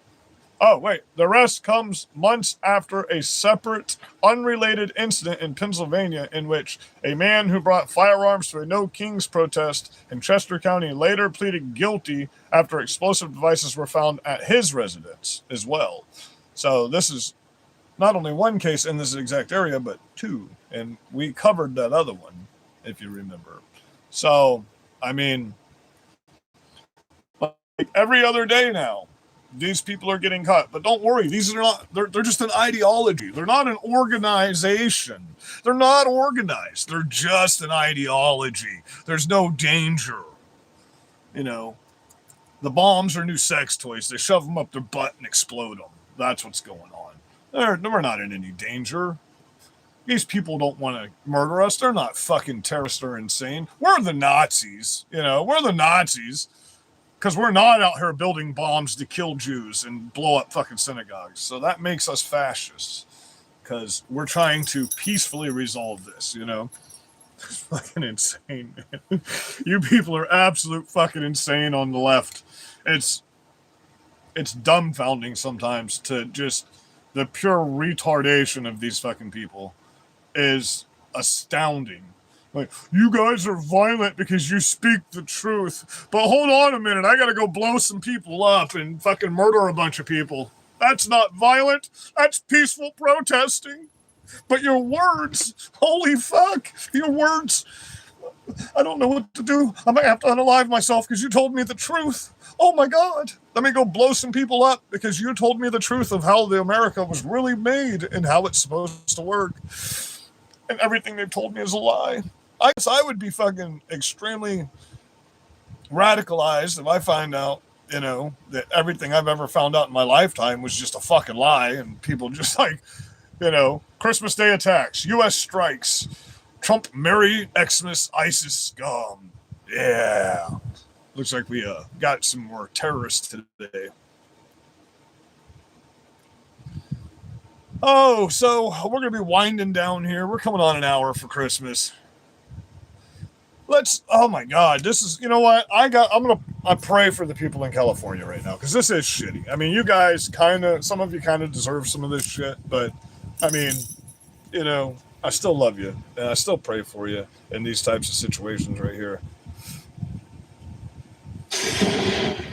Oh, wait. The arrest comes months after a separate, unrelated incident in Pennsylvania in which a man who brought firearms to a No Kings protest in Chester County later pleaded guilty after explosive devices were found at his residence as well. So this is not only one case in this exact area, but two. And we covered that other one, if you remember. So, I mean, like every other day now, these people are getting caught. But don't worry, these are not, they're just an ideology. They're not an organization. They're not organized. They're just an ideology. There's no danger. You know, the bombs are new sex toys. They shove them up their butt and explode them. That's what's going on. We're not in any danger. These people don't want to murder us. They're not fucking terrorists or insane. We're the Nazis. You know, we're the Nazis. Because we're not out here building bombs to kill Jews and blow up fucking synagogues. So that makes us fascists. Because we're trying to peacefully resolve this, you know? It's fucking insane, man. You people are absolute fucking insane on the left. It's dumbfounding sometimes to just... The pure retardation of these fucking people is astounding. Like, you guys are violent because you speak the truth. But hold on a minute, I gotta go blow some people up and fucking murder a bunch of people. That's not violent. That's peaceful protesting. But your words, holy fuck, your words, I don't know what to do. I might have to unalive myself because you told me the truth. Oh my God, let me go blow some people up because you told me the truth of how the America was really made and how it's supposed to work. And everything they've told me is a lie. I guess I would be fucking extremely radicalized if I find out, you know, that everything I've ever found out in my lifetime was just a fucking lie and people just like, you know, Christmas Day attacks, U.S. strikes, Trump Merry Xmas ISIS scum. Yeah. Looks like we got some more terrorists today. Oh, so we're going to be winding down here. We're coming on an hour for Christmas. Oh my God, this is, you know what? I pray for the people in California right now because this is shitty. I mean, you guys some of you kind of deserve some of this shit, but I mean, you know, I still love you and I still pray for you in these types of situations right here.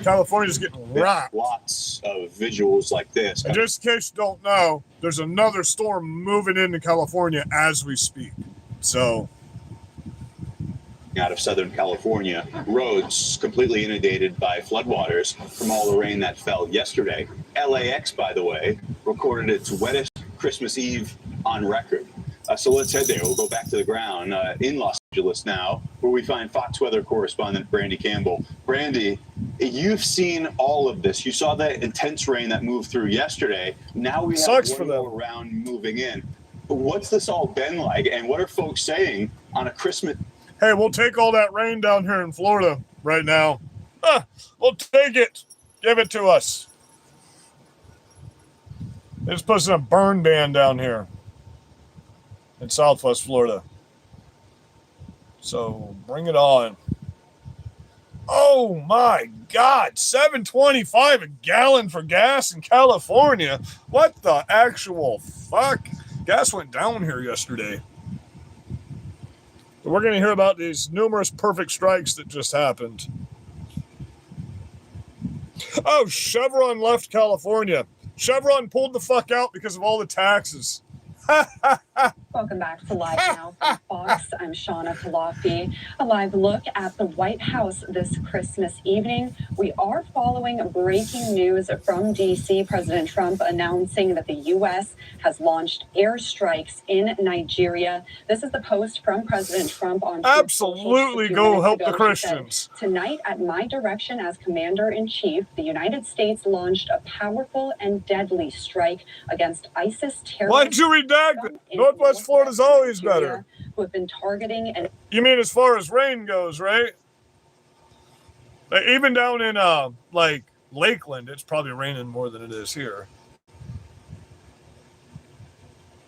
California's getting rocked. Lots of visuals like this. And just in case you don't know, there's another storm moving into California as we speak. So, out of Southern California, roads completely inundated by floodwaters from all the rain that fell yesterday. LAX, by the way, recorded its wettest Christmas Eve on record. So let's head there. We'll go back to the ground in Los Angeles now, where we find Fox weather correspondent Brandy Campbell. Brandy, you've seen all of this. You saw that intense rain that moved through yesterday. Now we have one more round moving in. What's this all been like, and what are folks saying on a Christmas? Hey, we'll take all that rain down here in Florida right now. We'll take it. Give it to us. They're just posting a burn ban down here in Southwest Florida. So bring it on. Oh my God, $7.25 a gallon for gas in California. What the actual fuck? Gas went down here yesterday. We're going to hear about these numerous perfect strikes that just happened. Oh, Chevron left California. Chevron pulled the fuck out because of all the taxes. Welcome back to Live Now from Fox. I'm Shauna Talafi. A live look at the White House this Christmas evening. We are following breaking news from D.C. President Trump announcing that the U.S. has launched airstrikes in Nigeria. This is the post from President Trump on Twitter. Absolutely go help the Christians. Tonight, at my direction as Commander-in-Chief, the United States launched a powerful and deadly strike against ISIS terrorists. Why'd you redact it? Northwest Florida's always better. Who have been targeting and you mean as far as rain goes, right? Like even down in like Lakeland, it's probably raining more than it is here.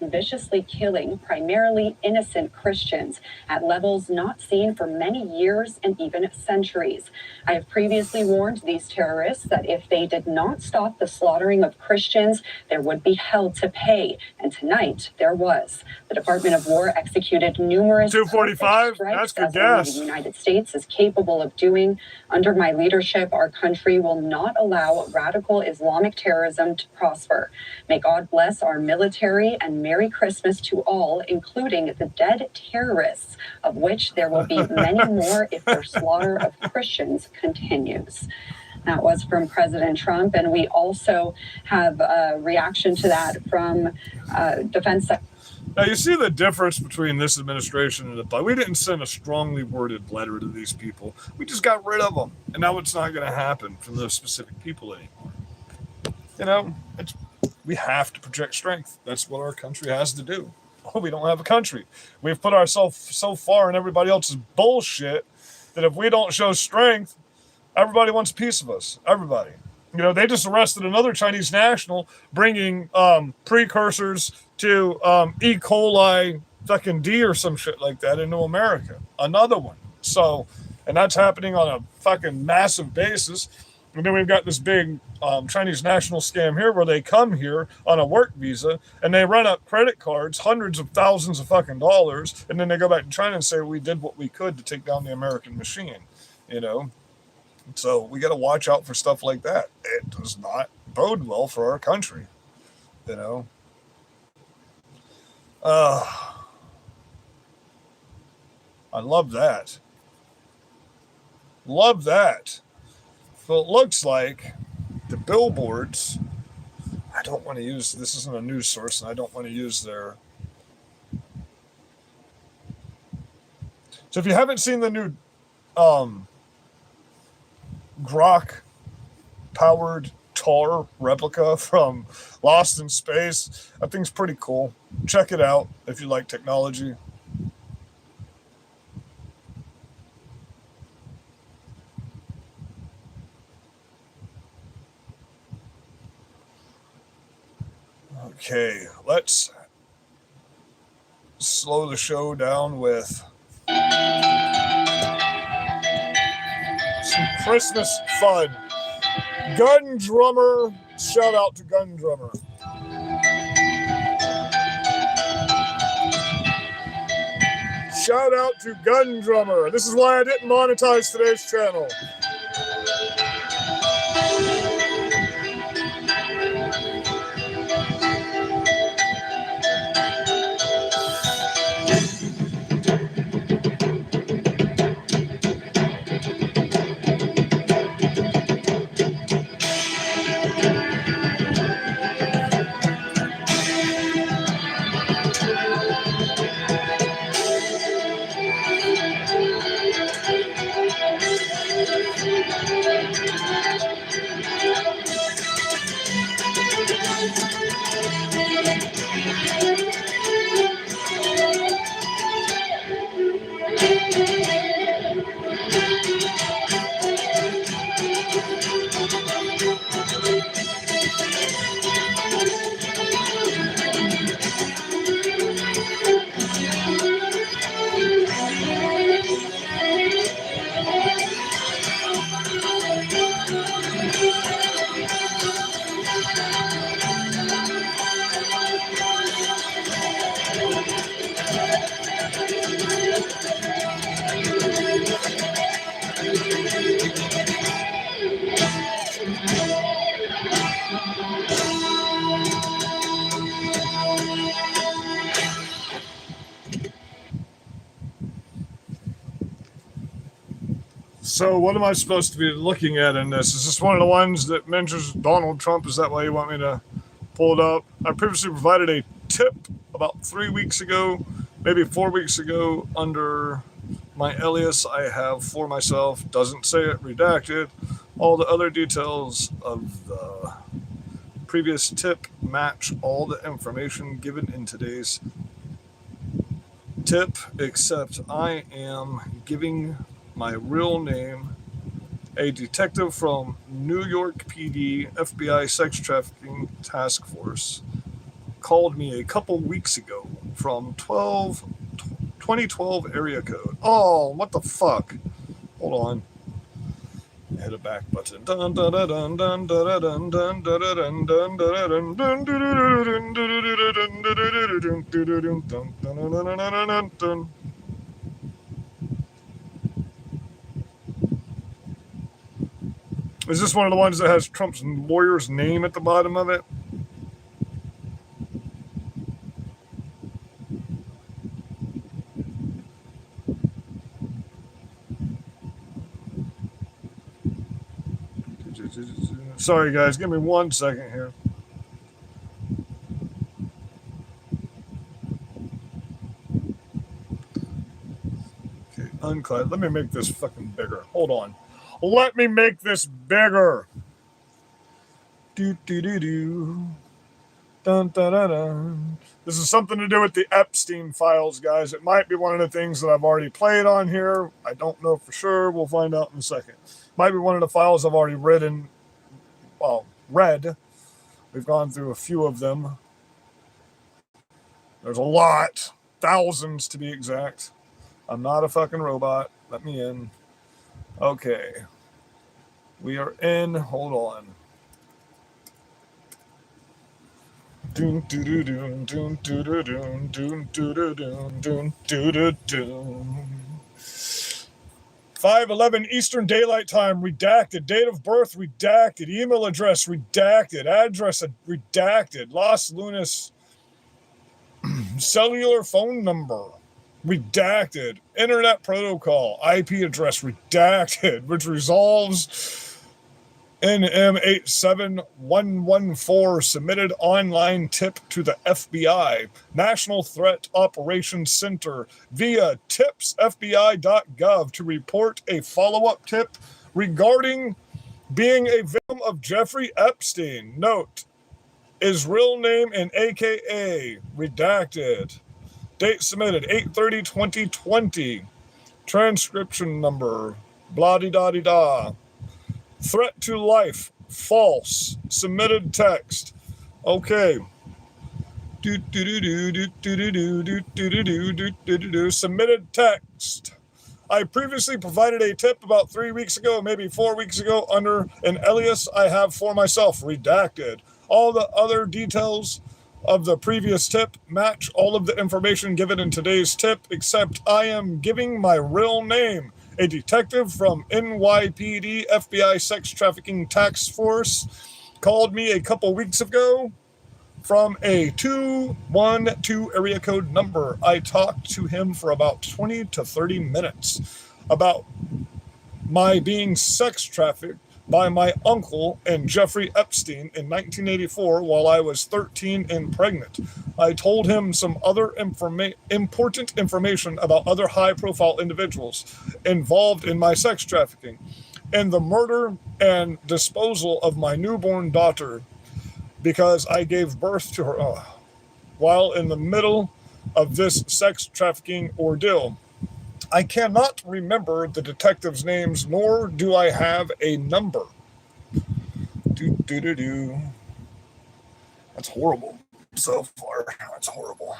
viciously killing primarily innocent Christians at levels not seen for many years and even centuries. I have previously warned these terrorists that if they did not stop the slaughtering of Christians, there would be hell to pay. And tonight, there was. The Department of War executed numerous 245. That's good gas. The United States is capable of doing. Under my leadership, our country will not allow radical Islamic terrorism to prosper. May God bless our military, and Merry Christmas to all, including the dead terrorists, of which there will be many more if their slaughter of Christians continues. That was from President Trump, and we also have a reaction to that from Defense Secretary. Now, you see the difference between this administration and the... We didn't send a strongly worded letter to these people. We just got rid of them. And now it's not going to happen from those specific people anymore. You know, we have to project strength. That's what our country has to do. Oh, we don't have a country. We've put ourselves so far in everybody else's bullshit that if we don't show strength, everybody wants a piece of us. Everybody. You know, they just arrested another Chinese national bringing precursors to E. coli fucking D or some shit like that into America. Another one. So, and that's happening on a fucking massive basis. And then we've got this big Chinese national scam here where they come here on a work visa and they run up credit cards, hundreds of thousands of fucking dollars, and then they go back to China and say we did what we could to take down the American machine, you know? So we got to watch out for stuff like that. It does not bode well for our country, you know? I love that. Love that. So it looks like the billboards, I don't want to use, this isn't a news source, and I don't want to use their. So if you haven't seen the new Grok powered Tar replica from Lost in Space, that thing's pretty cool. Check it out if you like technology. Okay, let's slow the show down with some Christmas fun. Gun Drummer, shout out to Gun Drummer. Shout out to Gun Drummer. This is why I didn't monetize today's channel. So what am I supposed to be looking at in this? Is this one of the ones that mentions Donald Trump? Is that why you want me to pull it up? I previously provided a tip about 3 weeks ago, maybe 4 weeks ago, under my alias I have for myself. Doesn't say it, redacted. All the other details of the previous tip match all the information given in today's tip, except I am giving my real name. A detective from New York PD FBI Sex Trafficking Task Force called me a couple weeks ago from 2012 area code. Oh, what the fuck? Hold on. Hit a back button. Dun dun dun dun dun dun dun dun dun dun dun dun dun dun. Is this one of the ones that has Trump's lawyer's name at the bottom of it? Sorry, guys. Give me 1 second here. Okay, unclad. Let me make this fucking bigger. Hold on. Let me make this bigger. Do do do do. Dun dun dun dun. This is something to do with the Epstein files, guys. It might be one of the things that I've already played on here. I don't know for sure. We'll find out in a second. Might be one of the files I've already read. We've gone through a few of them. There's a lot. Thousands to be exact. I'm not a fucking robot. Let me in. Okay. We are in. Hold on. Doom doo doo doom doom doo doo doom doom doo doo doom doom doo doo doom. 5:11 Eastern Daylight Time, redacted. Date of birth, redacted. Email address, redacted. Address, redacted. Los Lunas cellular phone number, redacted. Internet protocol, IP address, redacted, which resolves NM87114, submitted online tip to the FBI, National Threat Operations Center, via tipsfbi.gov to report a follow-up tip regarding being a victim of Jeffrey Epstein. Note, is real name and AKA, redacted. Date submitted, 8/30/2020. Transcription number, blah-de-da-de-da. Threat to life, false. Submitted text. Okay. Submitted text. I previously provided a tip about 3 weeks ago, maybe 4 weeks ago, under an alias I have for myself, redacted. All the other details of the previous tip match all of the information given in today's tip, except I am giving my real name. A detective from NYPD FBI Sex Trafficking Task Force called me a couple weeks ago from a 212 area code number. I talked to him for about 20 to 30 minutes about my being sex trafficked by my uncle and Jeffrey Epstein in 1984 while I was 13 and pregnant. I told him some other important information about other high-profile individuals involved in my sex trafficking and the murder and disposal of my newborn daughter because I gave birth to her while in the middle of this sex trafficking ordeal. I cannot remember the detectives' names, nor do I have a number. That's horrible so far. That's horrible.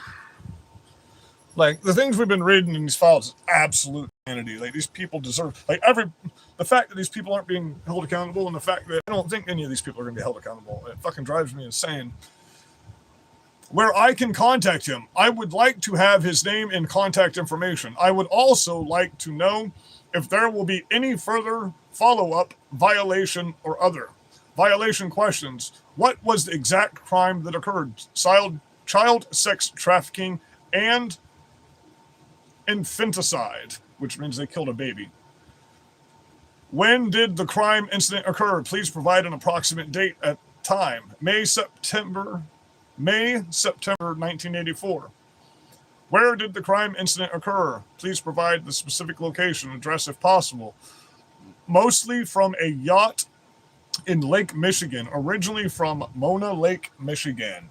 Like, the things we've been reading in these files is absolute insanity. Like, these people deserve, like, the fact that these people aren't being held accountable, and the fact that I don't think any of these people are going to be held accountable, it fucking drives me insane. Where I can contact him, I would like to have his name and contact information. I would also like to know if there will be any further follow-up, violation, or other. Violation questions. What was the exact crime that occurred? Child sex trafficking and infanticide, which means they killed a baby. When did the crime incident occur? Please provide an approximate date at time. May, September 1984. Where did the crime incident occur? Please provide the specific location, address if possible. Mostly from a yacht in Lake Michigan, originally from Mona Lake, Michigan.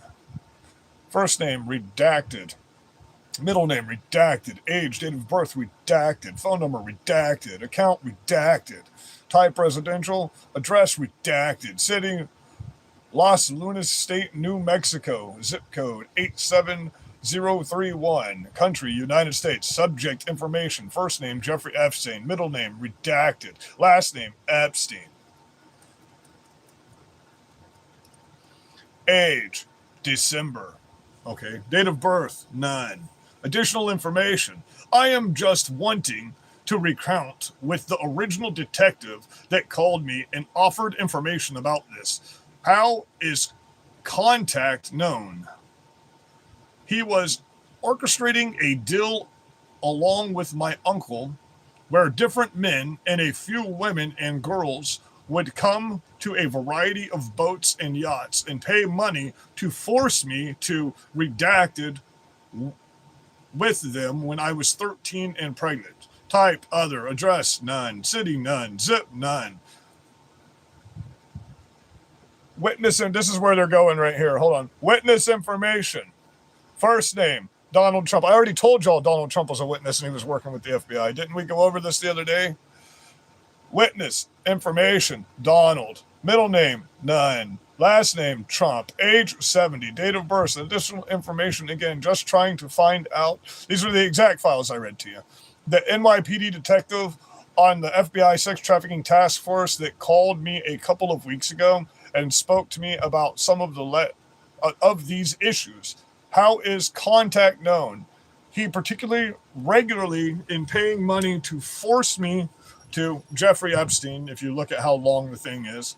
First name, redacted. Middle name, redacted. Age, date of birth, redacted. Phone number, redacted. Account, redacted. Type, residential. Address, redacted. City, Los Lunas State, New Mexico. Zip code, 87031. Country, United States. Subject information. First name, Jeffrey Epstein. Middle name, redacted. Last name, Epstein. Age, December. Okay. Date of birth, none. Additional information. I am just wanting to recount with the original detective that called me and offered information about this. How is contact known? He was orchestrating a deal along with my uncle where different men and a few women and girls would come to a variety of boats and yachts and pay money to force me to redacted with them when I was 13 and pregnant. Type, other. Address, none. City, none. Zip, none. Witness, and this is where they're going right here. Hold on. Witness information. First name, Donald Trump. I already told y'all Donald Trump was a witness and he was working with the FBI. Didn't we go over this the other day? Witness information, Donald. Middle name, none. Last name, Trump. Age, 70. Date of birth. Additional information, again, just trying to find out. These are the exact files I read to you. The NYPD detective on the FBI sex trafficking task force that called me a couple of weeks ago and spoke to me about some of of these issues. How is contact known? He particularly regularly in paying money to force me to Jeffrey Epstein. If you look at how long the thing is,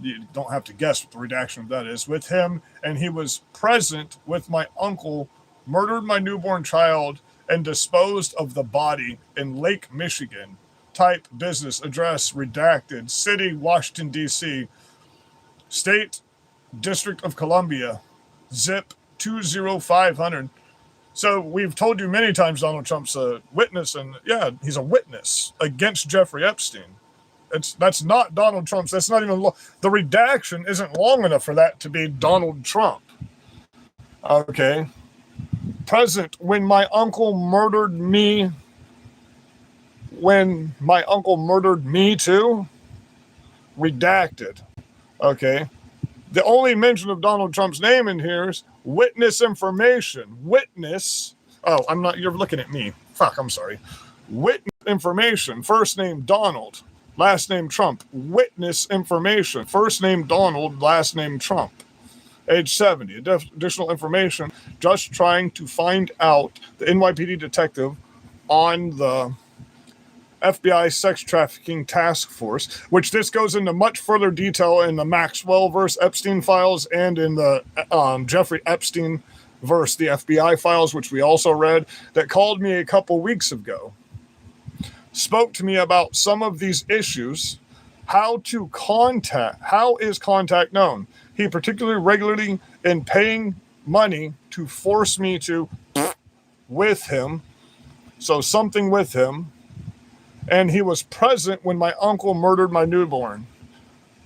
you don't have to guess what the redaction of that is, with him, and he was present with my uncle, murdered my newborn child, and disposed of the body in Lake Michigan. Type, business, address, redacted. City, Washington, D.C. State, District of Columbia. Zip, 20500. So we've told you many times Donald Trump's a witness, and yeah, he's a witness against Jeffrey Epstein. That's not Donald Trump's. That's not even the redaction isn't long enough for that to be Donald Trump. Okay. Present when my uncle murdered me. When my uncle murdered me too. Redacted. Okay. The only mention of Donald Trump's name in here is witness information. Witness. Oh, I'm not. You're looking at me. Fuck. I'm sorry. Witness information. First name Donald. Last name Trump. Witness information. First name Donald. Last name Trump. Age 70. Additional information. Just trying to find out the NYPD detective on the FBI sex trafficking task force, which this goes into much further detail in the Maxwell versus Epstein files and in the Jeffrey Epstein versus the FBI files, which we also read, that called me a couple weeks ago. Spoke to me about some of these issues, how is contact known? He particularly regularly in paying money to force me to with him, so something with him, and he was present when my uncle murdered my newborn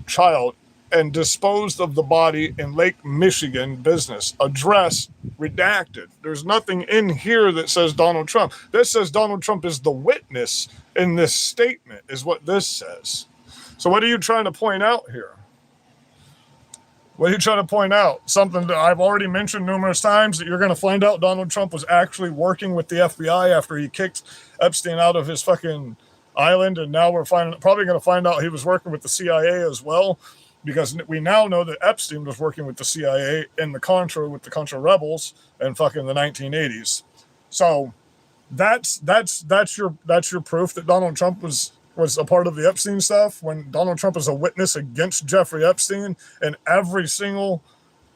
child and disposed of the body in Lake Michigan business. Address redacted. There's nothing in here that says Donald Trump. This says Donald Trump is the witness in this statement, is what this says. So what are you trying to point out here? What are you trying to point out? Something that I've already mentioned numerous times, that you're going to find out Donald Trump was actually working with the FBI after he kicked Epstein out of his fucking island, and now we're probably going to find out he was working with the CIA as well, because we now know that Epstein was working with the CIA in the Contra, with the Contra rebels in fucking the 1980s. So that's your proof that Donald Trump was a part of the Epstein stuff, when Donald Trump is a witness against Jeffrey Epstein, and every single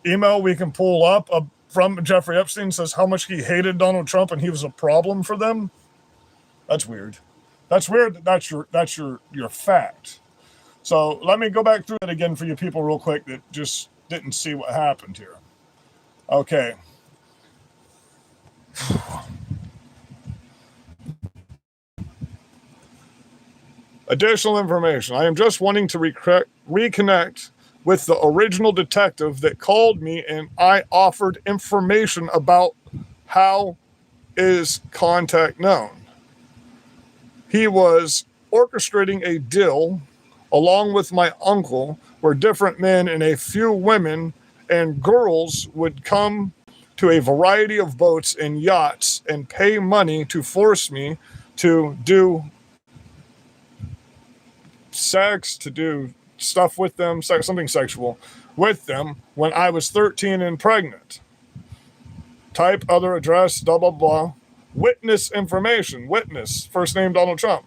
email we can pull up from Jeffrey Epstein says how much he hated Donald Trump and he was a problem for them. That's weird. That's weird. That's your fact. So let me go back through it again for you people real quick that just didn't see what happened here. Okay. Additional information. I am just wanting to reconnect with the original detective that called me, and I offered information about how is contact known. He was orchestrating a deal along with my uncle where different men and a few women and girls would come to a variety of boats and yachts and pay money to force me to do sex, to do stuff with them, something sexual with them when I was 13 and pregnant. Type, other address, blah, blah, blah. Witness information. Witness, first name Donald Trump.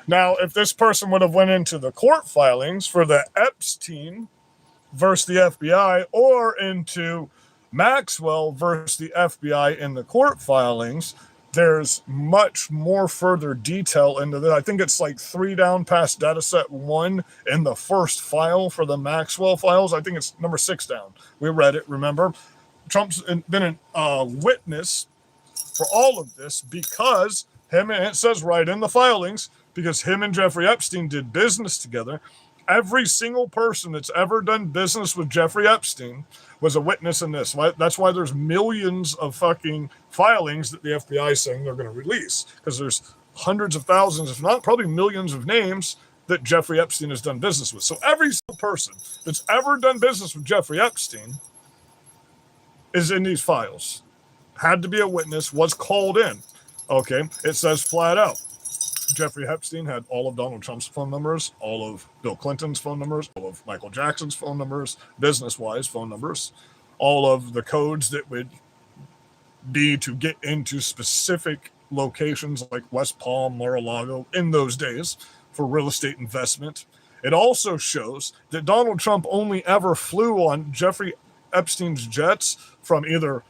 Now, if this person would have went into the court filings for the Epstein versus the FBI, or into Maxwell versus the FBI in the court filings, there's much more further detail into that. I think it's like 3 down past data set 1 in the first file for the Maxwell files. I think it's number 6 down. We read it, remember? Trump's been a witness for all of this because him, and it says right in the filings, because him and Jeffrey Epstein did business together. Every single person that's ever done business with Jeffrey Epstein was a witness in this. That's why there's millions of fucking filings that the FBI is saying they're going to release, because there's hundreds of thousands, if not probably millions of names that Jeffrey Epstein has done business with. So every single person that's ever done business with Jeffrey Epstein is in these files. Had to be a witness, was called in. Okay, it says flat out. Jeffrey Epstein had all of Donald Trump's phone numbers, all of Bill Clinton's phone numbers, all of Michael Jackson's phone numbers, business-wise phone numbers, all of the codes that would be to get into specific locations like West Palm, Mar-a-Lago in those days for real estate investment. It also shows that Donald Trump only ever flew on Jeffrey Epstein's jets from either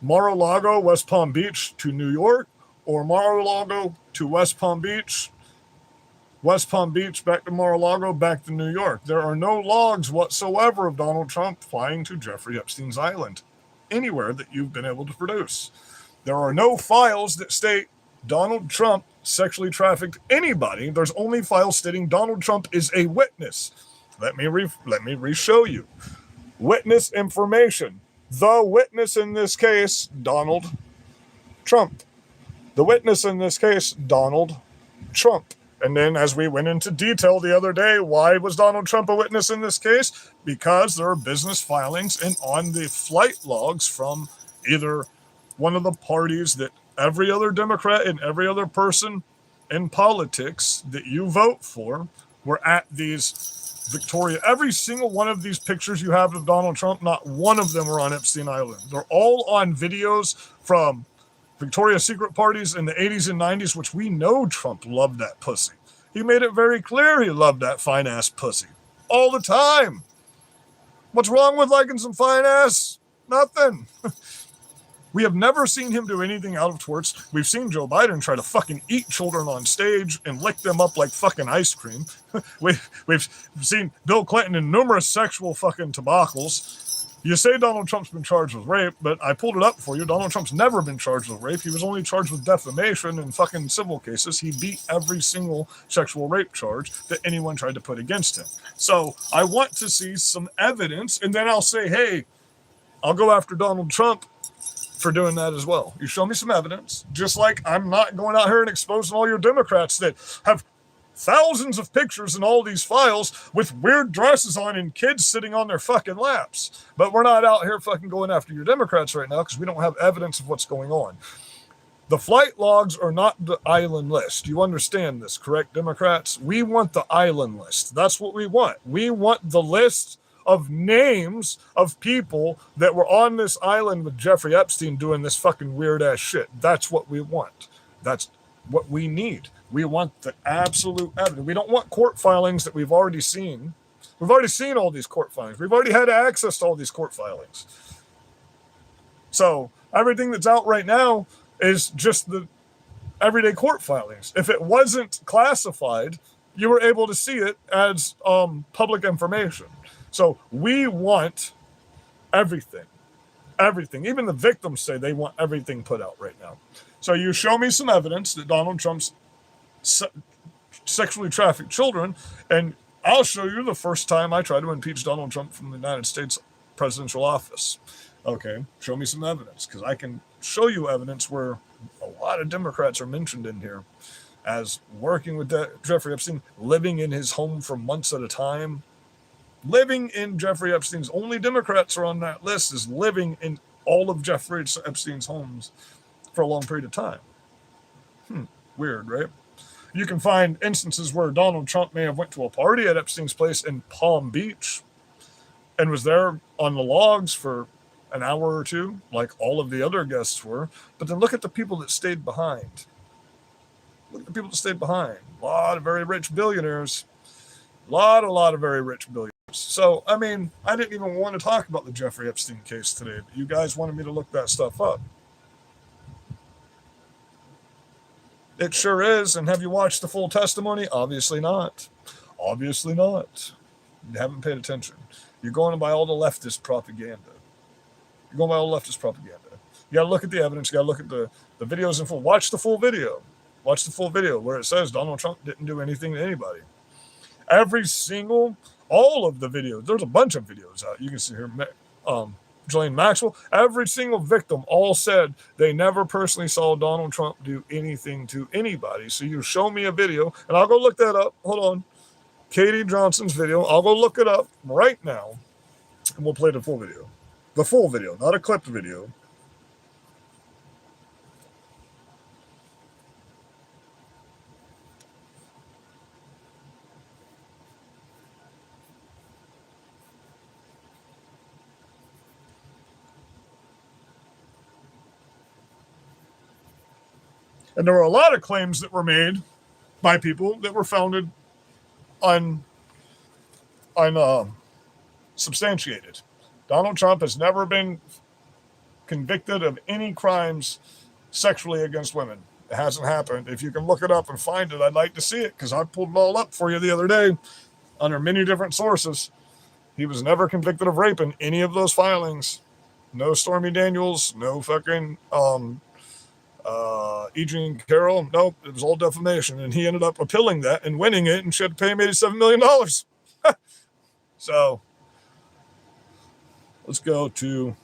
Mar-a-Lago, West Palm Beach to New York, or Mar-a-Lago to West Palm Beach back to Mar-a-Lago, back to New York. There are no logs whatsoever of Donald Trump flying to Jeffrey Epstein's island, anywhere that you've been able to produce. There are no files that state Donald Trump sexually trafficked anybody. There's only files stating Donald Trump is a witness. Let me re-show you. Witness information. The witness in this case, Donald Trump. The witness in this case, Donald Trump. And then as we went into detail the other day, why was Donald Trump a witness in this case? Because there are business filings and on the flight logs from either one of the parties that every other Democrat and every other person in politics that you vote for were at these Victoria. Every single one of these pictures you have of Donald Trump, not one of them are on Epstein Island. They're all on videos from Victoria's Secret parties in the 80s and 90s, which we know Trump loved that pussy. He made it very clear he loved that fine ass pussy all the time. What's wrong with liking some fine ass? Nothing. We have never seen him do anything out of torts. We've seen Joe Biden try to fucking eat children on stage and lick them up like fucking ice cream. We've seen Bill Clinton in numerous sexual fucking debacles. You say Donald Trump's been charged with rape, but I pulled it up for you. Donald Trump's never been charged with rape. He was only charged with defamation and fucking civil cases. He beat every single sexual rape charge that anyone tried to put against him. So I want to see some evidence, and then I'll say, hey, I'll go after Donald Trump for doing that as well. You show me some evidence, just like I'm not going out here and exposing all your Democrats that have thousands of pictures in all these files with weird dresses on and kids sitting on their fucking laps. But we're not out here fucking going after your Democrats right now because we don't have evidence of what's going on. The flight logs are not the island list. You understand this, correct, Democrats? We want the island list. That's what we want. We want the list of names of people that were on this island with Jeffrey Epstein doing this fucking weird ass shit. That's what we want. That's what we need. We want the absolute evidence. We don't want court filings that we've already seen. We've already seen all these court filings. We've already had access to all these court filings. So everything that's out right now is just the everyday court filings. If it wasn't classified, you were able to see it as public information. So we want everything. Everything. Even the victims say they want everything put out right now. So you show me some evidence that Donald Trump's sexually trafficked children, and I'll show you the first time I tried to impeach Donald Trump from the United States presidential office. Okay, show me some evidence, because I can show you evidence where a lot of Democrats are mentioned in here as working with Jeffrey Epstein, living in his home for months at a time. Living in Jeffrey Epstein's, only Democrats are on that list, is living in all of Jeffrey Epstein's homes for a long period of time. Weird, right? You can find instances where Donald Trump may have went to a party at Epstein's place in Palm Beach and was there on the logs for an hour or two, like all of the other guests were. But then look at the people that stayed behind. Look at the people that stayed behind. A lot of very rich billionaires. A lot of very rich billionaires. So, I mean, I didn't even want to talk about the Jeffrey Epstein case today, but you guys wanted me to look that stuff up. It sure is. And have you watched the full testimony? Obviously not. Obviously not. You haven't paid attention. You're going by all the leftist propaganda. You're going by all the leftist propaganda. You got to look at the evidence. You got to look at the videos in full. Watch the full video. Watch the full video where it says Donald Trump didn't do anything to anybody. All of the videos. There's a bunch of videos out. You can see here. Ghislaine Maxwell, every single victim all said they never personally saw Donald Trump do anything to anybody. So you show me a video, and I'll go look that up. Hold on. Katie Johnson's video. I'll go look it up right now, and we'll play the full video. The full video, not a clipped video. And there were a lot of claims that were made by people that were founded on substantiated. Donald Trump has never been convicted of any crimes sexually against women. It hasn't happened. If you can look it up and find it, I'd like to see it, because I pulled it all up for you the other day under many different sources. He was never convicted of rape in any of those filings. No Stormy Daniels, no fucking E. Jean Carroll. Nope, it was all defamation. And he ended up appealing that and winning it, and she had to pay him $87 million. So let's go to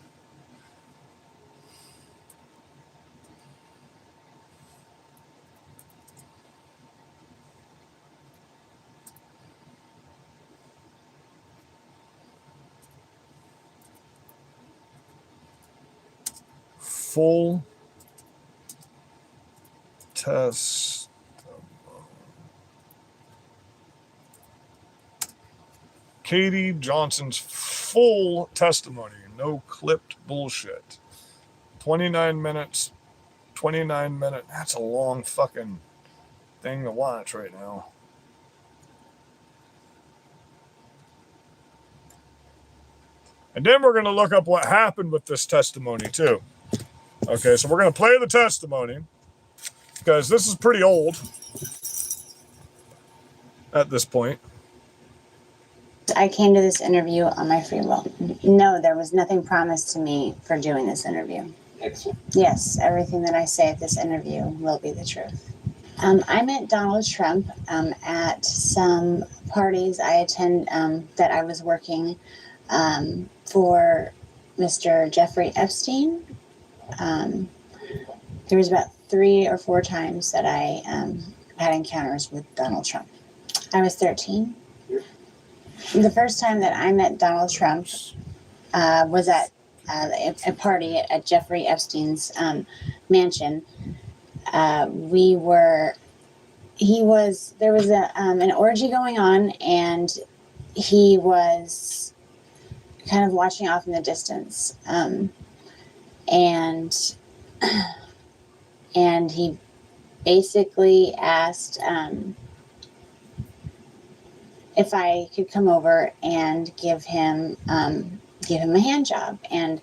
full test. Katie Johnson's full testimony, no clipped bullshit. 29 minutes. That's a long fucking thing to watch right now. And then we're going to look up what happened with this testimony too. Okay, so we're going to play the testimony, because this is pretty old at this point. I came to this interview on my free will. No, there was nothing promised to me for doing this interview. Excellent. Yes, everything that I say at this interview will be the truth. I met Donald Trump at some parties I attend that I was working for Mr. Jeffrey Epstein. There was about 3 or 4 times that I had encounters with Donald Trump. I was 13. The first time that I met Donald Trump was at a party at Jeffrey Epstein's mansion. There was an orgy going on, and he was kind of watching off in the distance. And he basically asked if I could come over and give him a hand job. And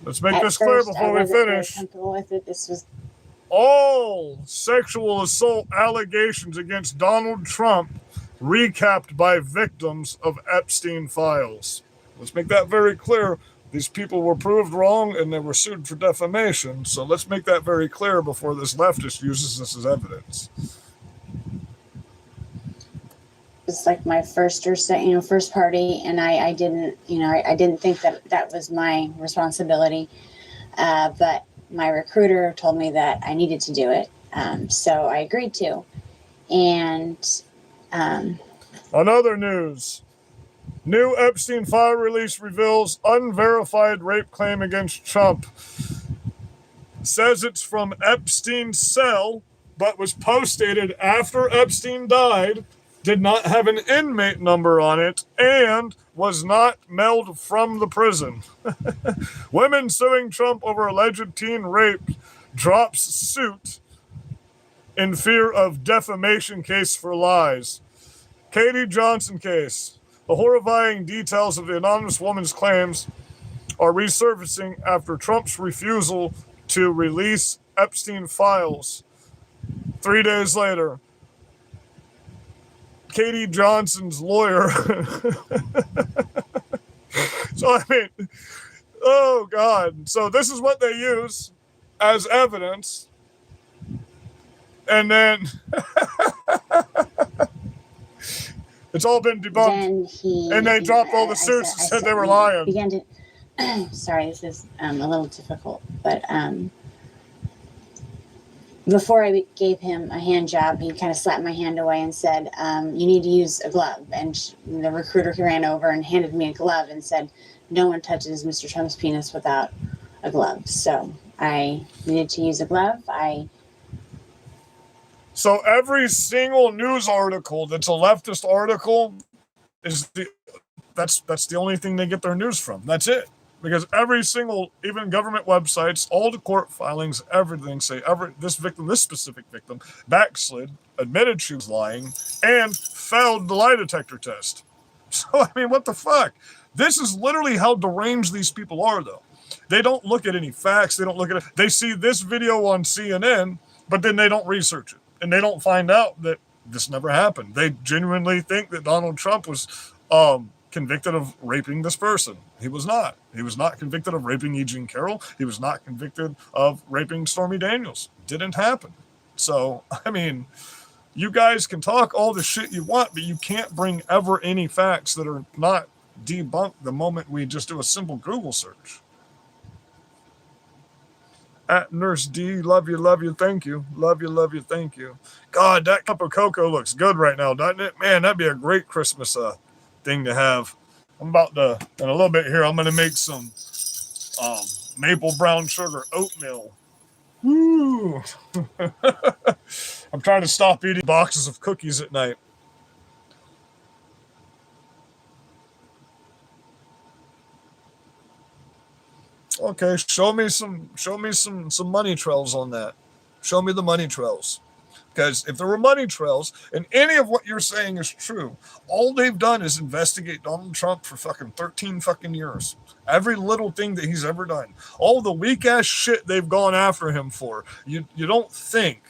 let's make this clear before we finish. Comfortable with it. This was all sexual assault allegations against Donald Trump recapped by victims of Epstein files. Let's make that very clear. These people were proved wrong and they were sued for defamation. So let's make that very clear before this leftist uses this as evidence. It's like my first party, and I didn't think that was my responsibility. But my recruiter told me that I needed to do it. So I agreed to. And on other news, new Epstein file release reveals unverified rape claim against Trump. Says it's from Epstein's cell, but was post-dated after Epstein died, did not have an inmate number on it, and was not mailed from the prison. Women suing Trump over alleged teen rape drops suit in fear of defamation case for lies. Katie Johnson case. The horrifying details of the anonymous woman's claims are resurfacing after Trump's refusal to release Epstein files. 3 days later, Katie Johnson's lawyer. So, I mean, oh, God. So this is what they use as evidence. And then it's all been debunked. And they dropped all the suits and said they were lying. Sorry, this is a little difficult, but before I gave him a hand job, he kind of slapped my hand away and said, you need to use a glove. And the recruiter ran over and handed me a glove and said, no one touches Mr. Trump's penis without a glove. So I needed to use a glove. So every single news article that's a leftist article is that's the only thing they get their news from. That's it. Because every single, even government websites, all the court filings, everything say this specific victim, backslid, admitted she was lying, and failed the lie detector test. So, I mean, what the fuck? This is literally how deranged these people are, though. They don't look at any facts. They don't look at it. They see this video on CNN, but then they don't research it. And they don't find out that this never happened. They genuinely think that Donald Trump was convicted of raping this person. He was not. He was not convicted of raping E. Jean Carroll. He was not convicted of raping Stormy Daniels. Didn't happen. So, I mean, you guys can talk all the shit you want, but you can't bring ever any facts that are not debunked the moment we just do a simple Google search. At Nurse D, love you, thank you. Love you, thank you. God, that cup of cocoa looks good right now, doesn't it? Man, that'd be a great Christmas thing to have. I'm about to, in a little bit here, I'm going to make some maple brown sugar oatmeal. Woo! I'm trying to stop eating boxes of cookies at night. Okay, show me some money trails on that. Show me the money trails. Because if there were money trails and any of what you're saying is true, all they've done is investigate Donald Trump for fucking 13 fucking years. Every little thing that he's ever done. All the weak ass shit they've gone after him for. You don't think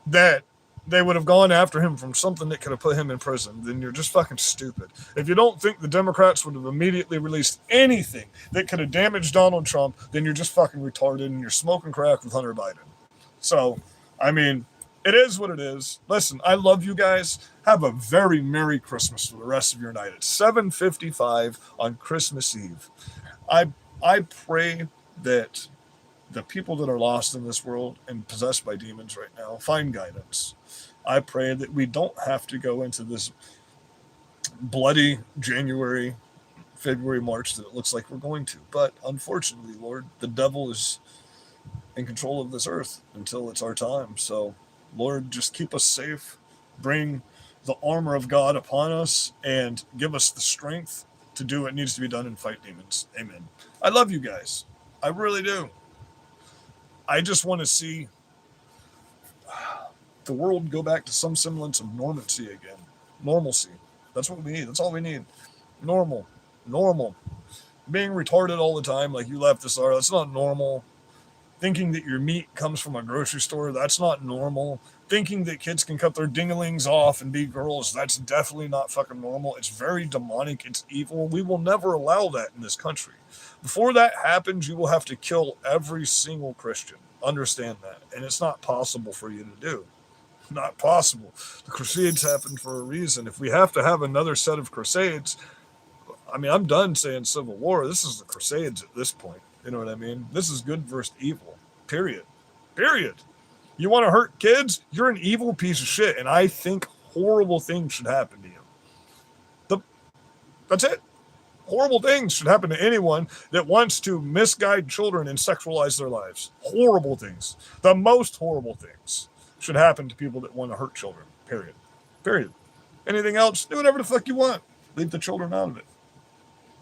that they would have gone after him from something that could have put him in prison, then you're just fucking stupid. If you don't think the Democrats would have immediately released anything that could have damaged Donald Trump, then you're just fucking retarded and you're smoking crack with Hunter Biden. So, I mean, it is what it is. Listen, I love you guys. Have a very Merry Christmas for the rest of your night. It's 7:55 on Christmas Eve. I pray that the people that are lost in this world and possessed by demons right now find guidance. I pray that we don't have to go into this bloody January, February, March that it looks like we're going to. But unfortunately, Lord, the devil is in control of this earth until it's our time. So, Lord, just keep us safe. Bring the armor of God upon us and give us the strength to do what needs to be done and fight demons. Amen. I love you guys. I really do. I just want to see the world go back to some semblance of normalcy again. Normalcy. That's what we need. That's all we need. Normal. Being retarded all the time like you leftists are, that's not normal. Thinking that your meat comes from a grocery store, that's not normal. Thinking that kids can cut their dinglings off and be girls, that's definitely not fucking normal. It's very demonic. It's evil. We will never allow that in this country. Before that happens, you will have to kill every single Christian. Understand that. And it's not possible for you to do. Not possible. The Crusades happened for a reason. If we have to have another set of Crusades, I mean, I'm done saying Civil War. This is the Crusades at this point. You know what I mean? This is good versus evil. Period. You want to hurt kids? You're an evil piece of shit. And I think horrible things should happen to you. That's it. Horrible things should happen to anyone that wants to misguide children and sexualize their lives. Horrible things. The most horrible things should happen to people that want to hurt children. Period. Anything else, do whatever the fuck you want. Leave the children out of it.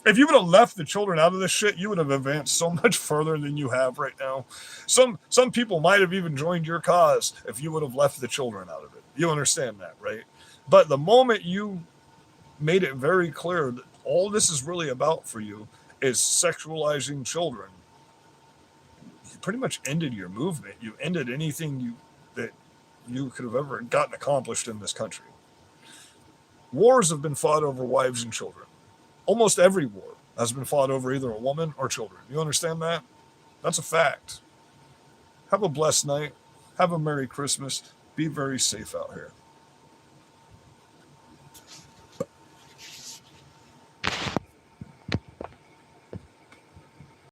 If you would have left the children out of this shit, you would have advanced so much further than you have right now. Some people might have even joined your cause if you would have left the children out of it. You understand that, right? But the moment you made it very clear that all this is really about for you is sexualizing children, you pretty much ended your movement. You ended anything that you could have ever gotten accomplished in this country. Wars have been fought over wives and children. Almost every war has been fought over either a woman or children. You understand that? That's a fact. Have a blessed night. Have a Merry Christmas. Be very safe out here.